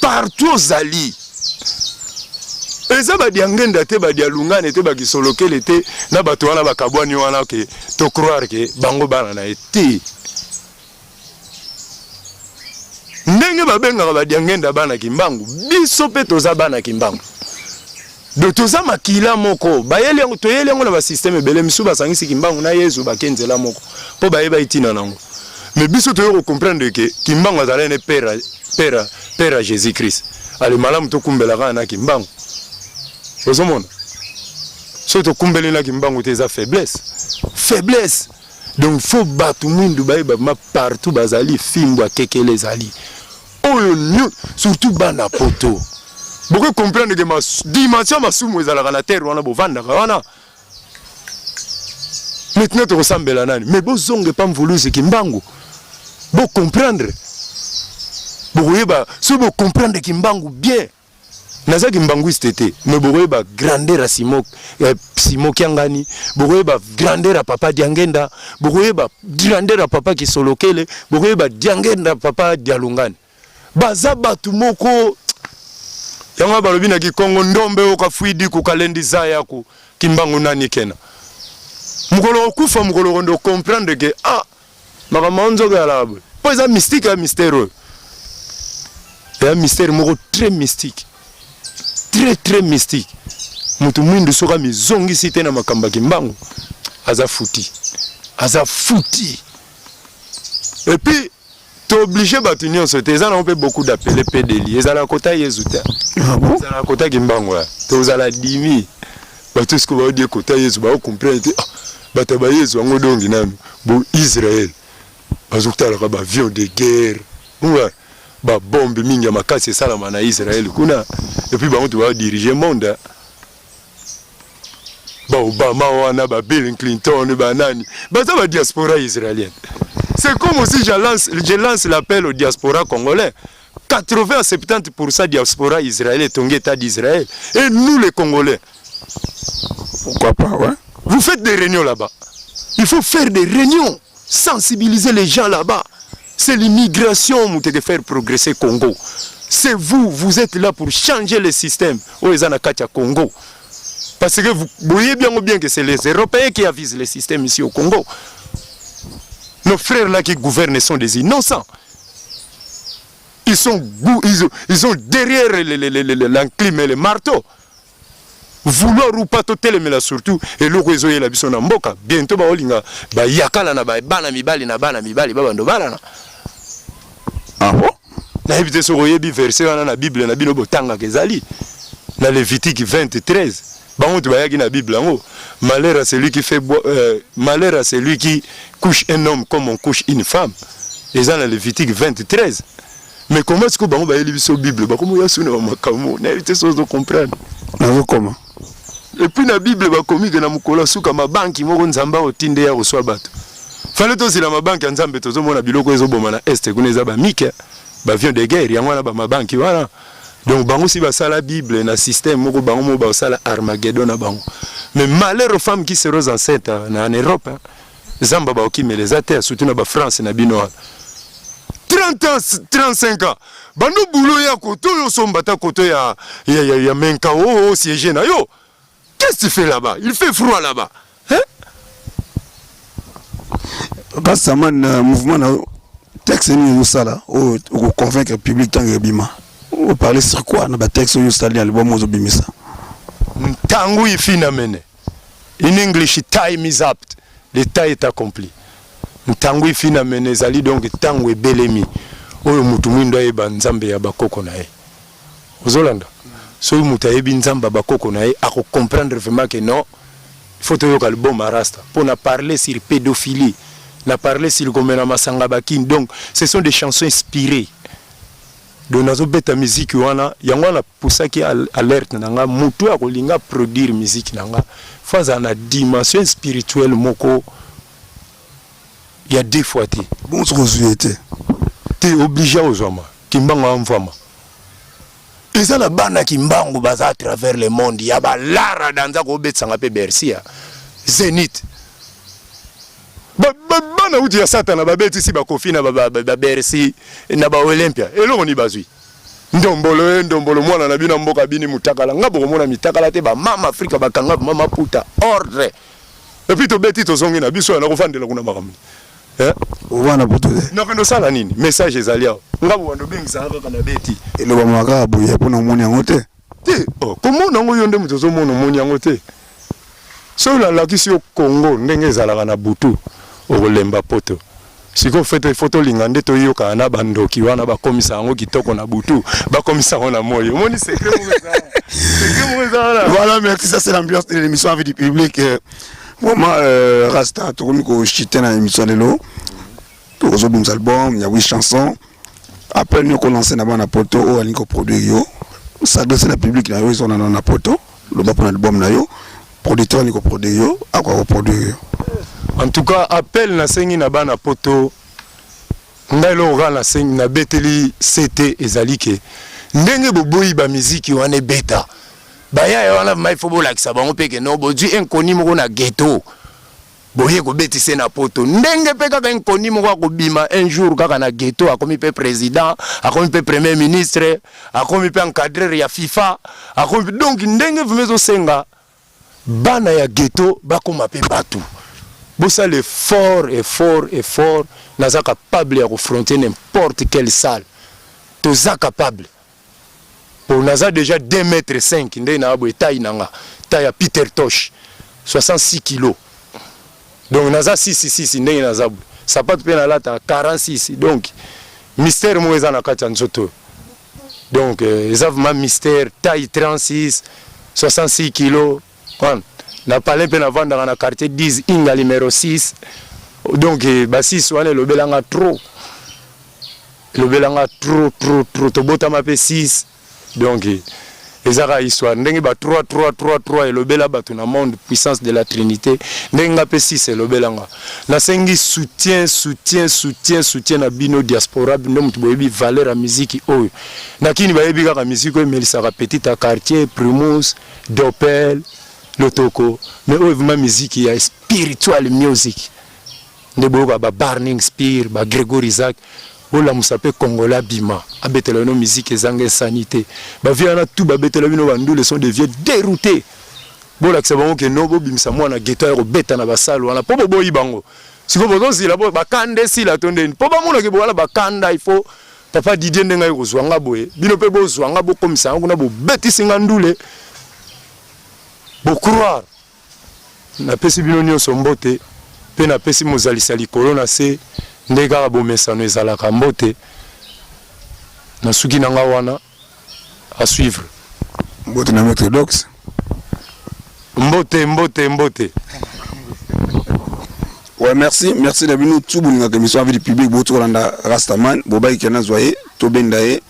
partout zali eza badiangenda te badialungane te bakisolokele te na bato wana bakabwani wana ke to croire ke bango bana na ete ndenge babengaka badiangenda bana kimbangu biso pe toza bana kimbangu do toza makila moko bayeli yango toyeli yango na basystème ebele misu basangisi kimbangu na Yesu bakenzela moko po bayeba itina nango mais biso toyo comprendre que kimbangu azala ne père à Jésus-Christ ale malamu to kumbela na kimbangu ozomona so to kumbeli na kimbangu te za faiblesse donc faut battre mundu bayeba ma partout bazali fimbo akekele zali oyo nyo surtout bana poto beaucoup comprendre que ma dimension masumu ezala na terre wana bovanda wana maintenant to ressemble nani mais bozonge pas mvuluzi kimbangu bo comprendre boyeba so bo comprendre kimbangu bien naza kimbangu istete mais boyeba grandeur à Simo Kiangani boyeba grandeur à papa Diangenda boyeba grandeur à papa Kisolokele boyeba Diangenda papa Dialungani baza batu moko yanga balobi na Kikongo ndombe okafuidi ku kalendi zaya ku kimbangu nani kena mukolo okufa mukolo ndo comprendre que makamanzo galabo po eza mystique ya mystère un mystère moko très mystique très mystique mutu mwindu soka mizongi site na makamba kimbangu aza futi et puis t'es obligé batu nyonso te eza na on peut beaucoup d'appeler pédéli eza la kota Yesu te eza la kota kimbangu tozala dimi batu siko ba dire kota Yesu ba comprendre bata ba Yesu ngo dongi nanu bo Israël bazokutala ka ba avion de guerre ba bombe mingi ya makasi salama na Israël kuna et puis bango va diriger monde ba Obama wana ba Bill Clinton ba nani ba ça ba diaspora israélienne c'est comme si je lance l'appel au diaspora congolais 80 à 70% diaspora israélienne tongi état d'Israël et nous les Congolais pourquoi pas ouais vous faites des réunions là-bas il faut faire des réunions sensibiliser les gens là-bas. C'est l'immigration qui te faire progresser Congo. C'est vous êtes là pour changer le système au Congo. Parce que vous voyez bien ou bien que c'est les Européens qui avisent le système ici au Congo. Nos frères là qui gouvernent sont des innocents. Ils sont derrière l'enclume et le marteau. Vouloir ou pas totel mais là surtout et le réseau est la biso na mboka bientôt ba olinga ba yakala na ba bana mibali ba bando bala na bon na éviter so royebi verset wana na Bible na bino botanga kezali na Lévitique 23 ba on ba yaki na Bible ngo malheur à celui qui fait malheur à celui qui couche un homme comme on couche une femme et ça na Lévitique 23 mais comment est-ce que ba on ba yeli biso Bible ba comment ya suna makamo na éviter so de comprendre na comment. Et puis la Bible va commis que na mukolo suka mabanki moko nzamba otinde ya koswa bato. Fallait aussi la mabanki nzambe tozo mona biloko ezo bomana est kuneza ba mike ba avion de guerre yango na ba mabanki wana. Donc bango si ba sala Bible na système moko bango mo ba sala Armageddon na bango. Mais malheur aux femmes qui seront enceintes en Europe, zamba ba okime les athées surtout na ba France na bino. 30 ans, 35 ans. Bando boulot ya koto yo sombata koto ya menka o siège na yo. Qu'est-ce que tu fais là-bas? Il fait froid là-bas. Hein? Parce que ça mouvement texte nous ça là au convaincre le public tant que bima. On parler sur quoi na ba texte nous ça là le bon mozo bimisa. Tangu ifina mene. In English time is up. Le temps est accompli. Tangu ifina mene zali donc tangu ebelemi. Oyo mutu mwindo eba nzambe ya bakoko na ye. Ozolanda. So mutu ebi nzamba bakoko na ye ako comprendre vraiment que non il faut toujours le bon marasta pour na parler sur pédophilie, na parler sur gomena masanga bakine. Donc ce sont des chansons inspirées. De nazo beta musique wana yango na pusaki alerte nanga mutu akolinga produire musique nanga faza na dimension spirituelle moko il y a deux fois bon société t'es obligé aux hommes kimbanga amvama et ça la bana kimbangu baza à travers le monde ya ba lara danza ko betsanga pe Bercy Zénith bana uti ya satana ba beti si ba Kofi na ba Bercy na ba Olympia et là on y bazui ndombolo mwana na bino mboka bini mutakala nga bokomona mitakala te ba mama Afrika bakanga mama puta ordre et puis to beti to zongi na biso na kofandela kuna makambo wana poto non kendo sala nini message ezali awo nga bwando bingisa kaka na beti eloba maka boye pona moni yango te komona ngo yonde mutozo mona moni yango te so la lakisi yo Congo ndenge ezalaka na butu okolemba poto siko fete photo lingande to yoka na bandoki wana bakomisa yango kitoko na butu bakomisa ngo na moyo moni secret mo voilà merci, ça c'est l'ambiance de l'émission Avis du public. Vraiment Rasta tokomi ko chiter na émission de l'eau to zo bum album, il y a 8 chansons. Après nous commencer na bana poto o ali ko produire yo s'adresser na public na yo ils sont na poto le ba pour album na yo producteur ni ko produire yo akwa ko produire yo. En tout cas appel na sengi na bana poto ndalo ga na sengi na beteli CT ezalike ndenge boboyi ba musique wana beta baya wana mai fo bolakisa bango peke no bodu enkoni moko na ghetto boye ko betise na poto ndenge pe kaka enkoni moko ko bima un jour kaka na ghetto akomi pe président akomi pe premier ministre akomi pe encadreur ya FIFA akomi donc ndenge vumezo senga bana ya ghetto bakoma pe batu bossa l'effort naza capable de confronter n'importe quelle salle toza capable pour naza déjà 2,5 mètres ndé na abo taille nanga taille ya Peter Tosh 66 kilos donc naza 6 ndé naza ça pas pe na lata 46 donc mystère mo eza na kati nzoto donc eza vraiment mystère taille 36 66 kilos na palais pe na vendre dans le quartier 10 inga numéro 6 donc ba 6 wana le belanga trop to botama pe 6 donc ezaka histoire ndenge ba 3 et le bela batu na monde puissance de la trinité ndenge pe 6 et le belanga na sengi soutien na bino diaspora bino mutu boyebi valeur à musique oyo nakini bayebi kaka musique oyo melisaka petit à quartier primus dopel lotoko mais vraiment musique ya spiritual music ndeboka ba Burning Spear ba Gregory Isaac ola musape Congola bima abetela no musique ezanga sanité ba viana tout ba betela bino bandu le sont des vieux déroutés bola que sabongo ke no bobimisa mwana ghetto ya robeta na basalo wana po boyi bango siko bozozi la bo bakande si la tondeni po ba mona ke bola bakanda il faut papa Didier ndenga yozwanga boye bino pe bozwanga bo komisa ngo na bo betisinga ndule bo croire na pesi bino nyonso mbote pe na pesi mozalisa likolo na se ndeka bo mesano ezalaka mbote na suki nanga wana à suivre mbote na maître dox mbote ouais merci de bino tout bolinga émission Avis du public boto landa Rastaman bobai kana zoye to bendaye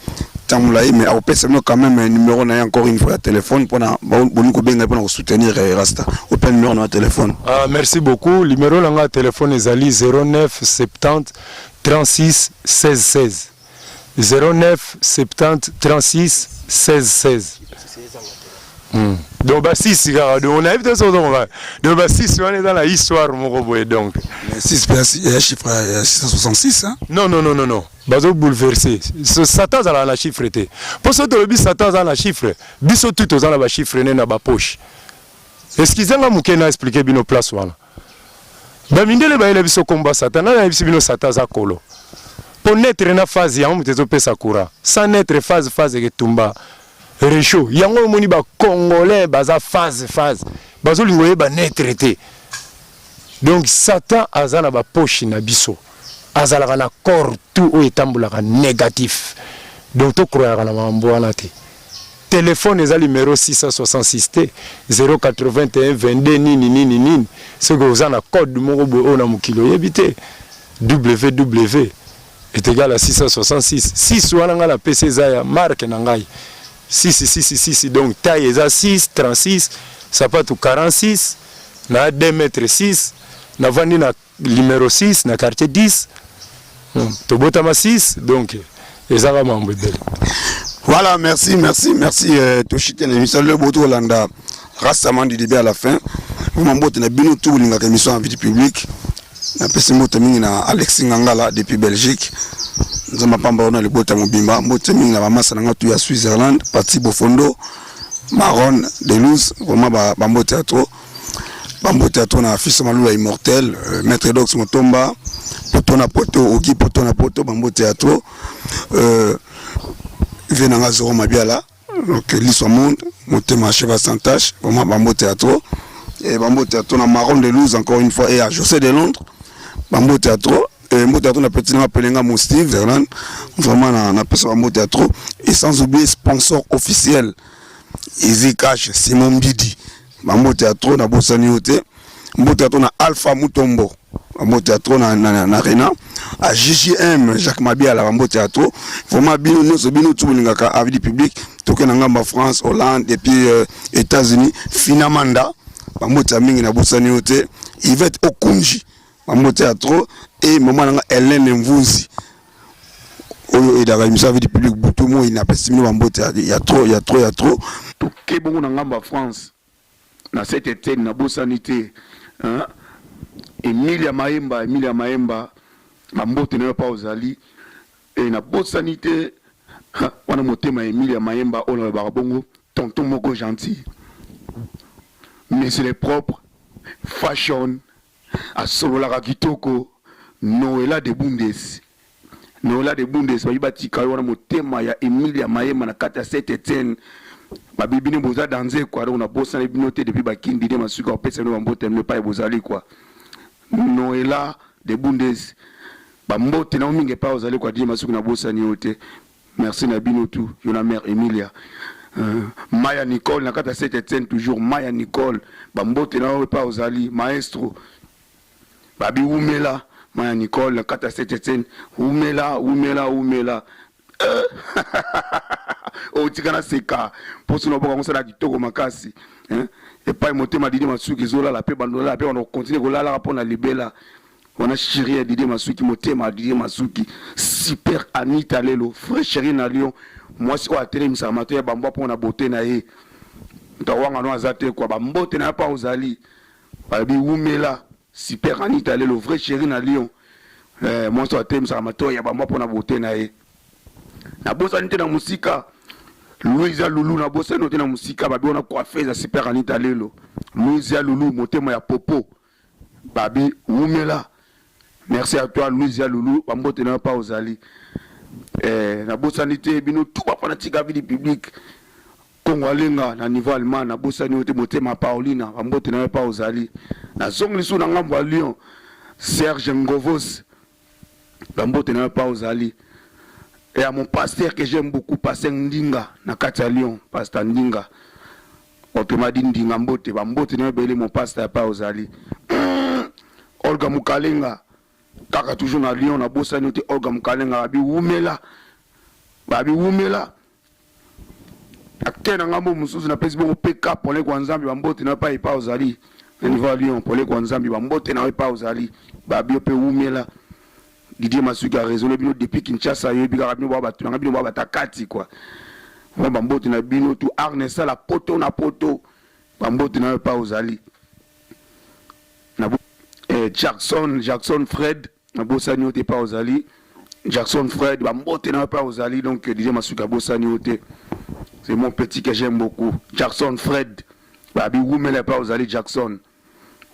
tamulaye mais au pèse quand même un numéro na encore une fois téléphone pour na boniko benga pour soutenir Rasta au pen numéro na téléphone merci beaucoup numéro langa téléphone ezali 09 70 36 16 09 70 36 16 donc bah 6 on a évité ça donc bah 6 on est dans la histoire mon robot donc 6 chiffre 666 hein non bazo bouleversé Satan dans la chiffre était pour ça le Satan dans la chiffre biso tout dans la chiffre na ba poche excusez-moi mukena expliquer bino place wana ba mindele ba ile biso combat Satan na biso bino Satan za kolo pour naître na phase ya mutezo pesa courant sans naître phase que tumba réchaud yango moni ba congolais baza phase bazo lingoye ba naître te donc Satan azana ba poche na biso azalaka na corps tout o etambulaka négatif donc to croyaka na mambo wana te téléphone eza numéro 666 t 081 22 nini ce que oza na code moko boye na mokilo yebi te www est égal à 666 6 wana nga na PC eza ya marque na ngai 6 donc taille eza 6 36 sapato 46 na 2 mètres 6 na vandi na numéro 6 na quartier 10 tobotama 6 donc ezaka mambo belle. Voilà, merci Toshite l'émission le boto landa Rastaman du début à la fin mambo na bino tout linga émission Avis du public na pesi moto mingi na Alexis Ngangala depuis Belgique nzamba pamba ona libota mobimba mbote mingi na bamasa nanga tu ya Switzerland parti bofondo Maron de Luz vraiment bambo théâtre na fils Malula immortel maître Dox Motomba poto na poto oki poto na poto bambo théâtre venanga zoro mabiala donc l'histoire monde motema cheva sans tâche vraiment bambo théâtre et bambo théâtre na Maron de Luz encore une fois et à José de Londres bambo théâtre mot théâtre na petit na pelenga mon Steve Verland vraiment na pesa bambo théâtre et sans oublier sponsor officiel Easy Cash Simon Bidi bambo théâtre na bosani ote mbo théâtre na Alpha Mutombo bambo théâtre na Rena à JJM Jacques Mabiala bambo théâtre vraiment bino nyonso bino tubulingaka avis public toke na ngamba France Hollande et puis États-Unis Finamanda bambo théâtre mingi na bosani ote Yvette Okunji bambo théâtre et maman nanga Hélène Mvunzi oyo edaka émission avis public butu mo ina pesimi bambo théâtre il y a trop toke bongo na ngamba France na cette été na bosanité hein Emilia Maemba bambote na pa ozali et na bosanité wana motema Emilia Maemba ola ba bongo tonton moko gentil mais c'est les propres fashion a solo la kitoko Noëlla de Bundes babati kayo wana motema ya Emilia Maemba na kata cette été babibi ne boza danser quoi on a bossé les binoté depuis bakindi de masuka opesa no bambote ne pas bozali quoi Noëlla de Bundes bambote na mingi pa ozali quoi di masuka na bossa ni ote merci na binotu yo na mère Emilia Maya Nicole na kata cette scène toujours Maya Nicole bambote na pa ozali maestro babi umela Maya Nicole na kata cette scène umela o tikana seka poso no boka ngosala kitoko makasi et pas motema Didi Masuki zola la pe bandola pe on continue ko la rapona libela on a chéri Didi Masuki motema Didi Masuki super Anita Lelo frère chéri na Lyon moi si wa télé misa mato ya bamba pona beauté na ye ndawanga no azate kwa bambote na pa ozali babi umela super Anita Lelo vrai chéri na Lyon moi si wa télé misa mato ya bamba pona beauté na ye na bosa nite na musika Louisa Loulou na bosa nite na musika babi ona coiffeuse ya super Anita Lelo Louisa Loulou motema ya popo babi umela merci à toi Louisa Loulou bambote na pa ozali na bosa nite bino tout ba fanatique avis du public Congo na niveau allemand na bosa nite motema Paulina bambote na pa ozali na zongli sou na ngambo Lyon Serge Ngovos bambote na pa ozali. Et à mon pasteur que j'aime beaucoup, pasteur Ndinga, na Katia Lyon, pasteur Ndinga. Autrement dit Ndinga Mbote, Mbote n'a belé mon pasteur pas aux Ali. Olga Mukalenga, kaka toujours na Lyon, na bossa noté Olga Mukalenga, babi Wumela. Akena ngambo mususu na pesi bongo PK pour les Kwanzambi, Mbote n'a pas aux Ali. Niveau à Lyon, pour les Kwanzambi, Mbote n'a pas aux Ali. Babi ope Wumela. Didier Masuki a raisonné bino depuis Kinshasa yo bika bino ba batakati quoi. Bambote na bino tout Arnesa la poto na poto. Bambote na pas aux Ali. Na Jackson Fred na bosani ote pas aux Ali. Jackson Fred bambote na pas aux Ali donc Didier Masuki a bosani ote. C'est mon petit que j'aime beaucoup. Jackson Fred. Babi Woumela pas aux Ali Jackson.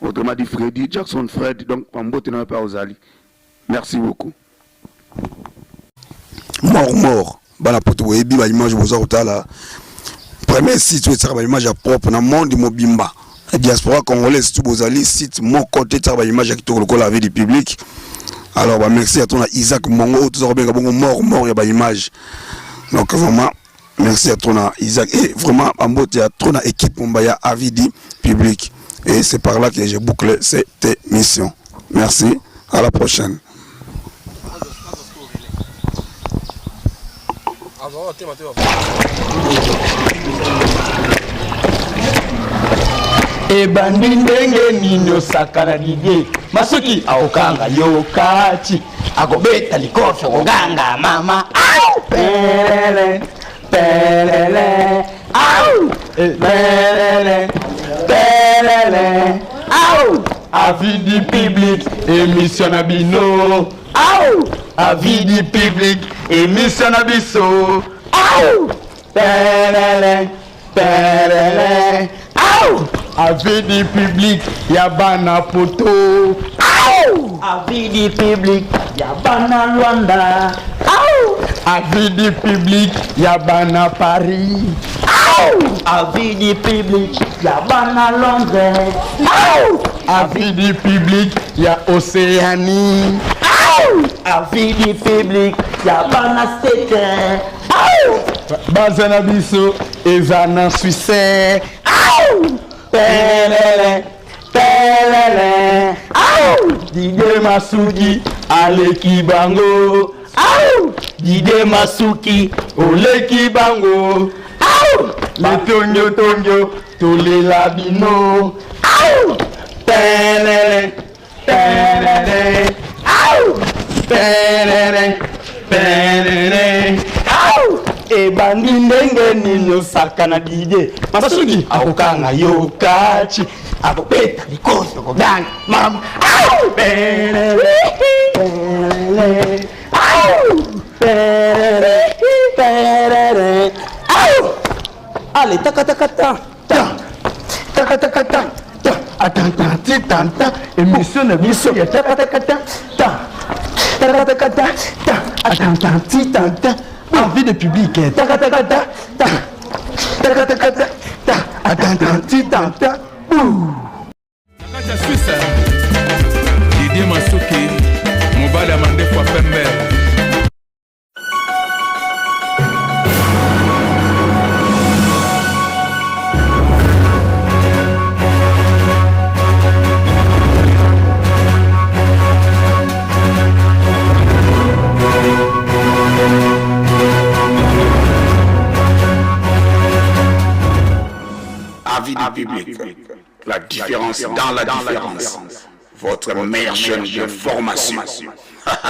Autrement dit Freddy Jackson Fred donc bambote na pas aux Ali. Merci beaucoup. Mort. Bana poto webi ba image boza otala. Premier site où ça ba image propre na monde mobimba. La diaspora congolaise tout bozali site mon côté ça ba image qui toko la vie du public. Alors bah merci à ton Isaac Mongo tout ça bien bongo mort ya ba image. Donc vraiment merci à ton Isaac et vraiment en beau théâtre ton équipe Mbaya avis du public. Et c'est par là que j'ai bouclé cette émission. Merci. À la prochaine. ebandi ndenge nini osakana Didier Masuki aokanga yokati akobeta likofi okoganga mama au pelele au pelele au avis du public émission na bino au avis du public, émission na biso. Perele, perele, avis du public, yabana poto. Avis du public, yabana Luanda. Avis du public, yabana Paris. Avis du public, yabana Londres. Avis du public, ya Océanie. Avis du public, yabana State. Bazana biso, ezana Suisse. Perele, perele. Dide Masuki, Aleki Bango. Dide Masuki, Oleki Bango. Le tonyo tonyo, tole labino. Perele, perele. Perele, perele. Ebandi ndenge nino sakana dide Masuki akokanga yo kachi akopeta likoso koganga mama perele perele perele perele ale takata takata atanta tanta émission na biso ya takata atanta tanta envie de public. Nakaja Suisse, Didier Masuki, mobile amande kwa pembe. Avis du public, la différence dans la différence, votre meilleure chaîne de formation.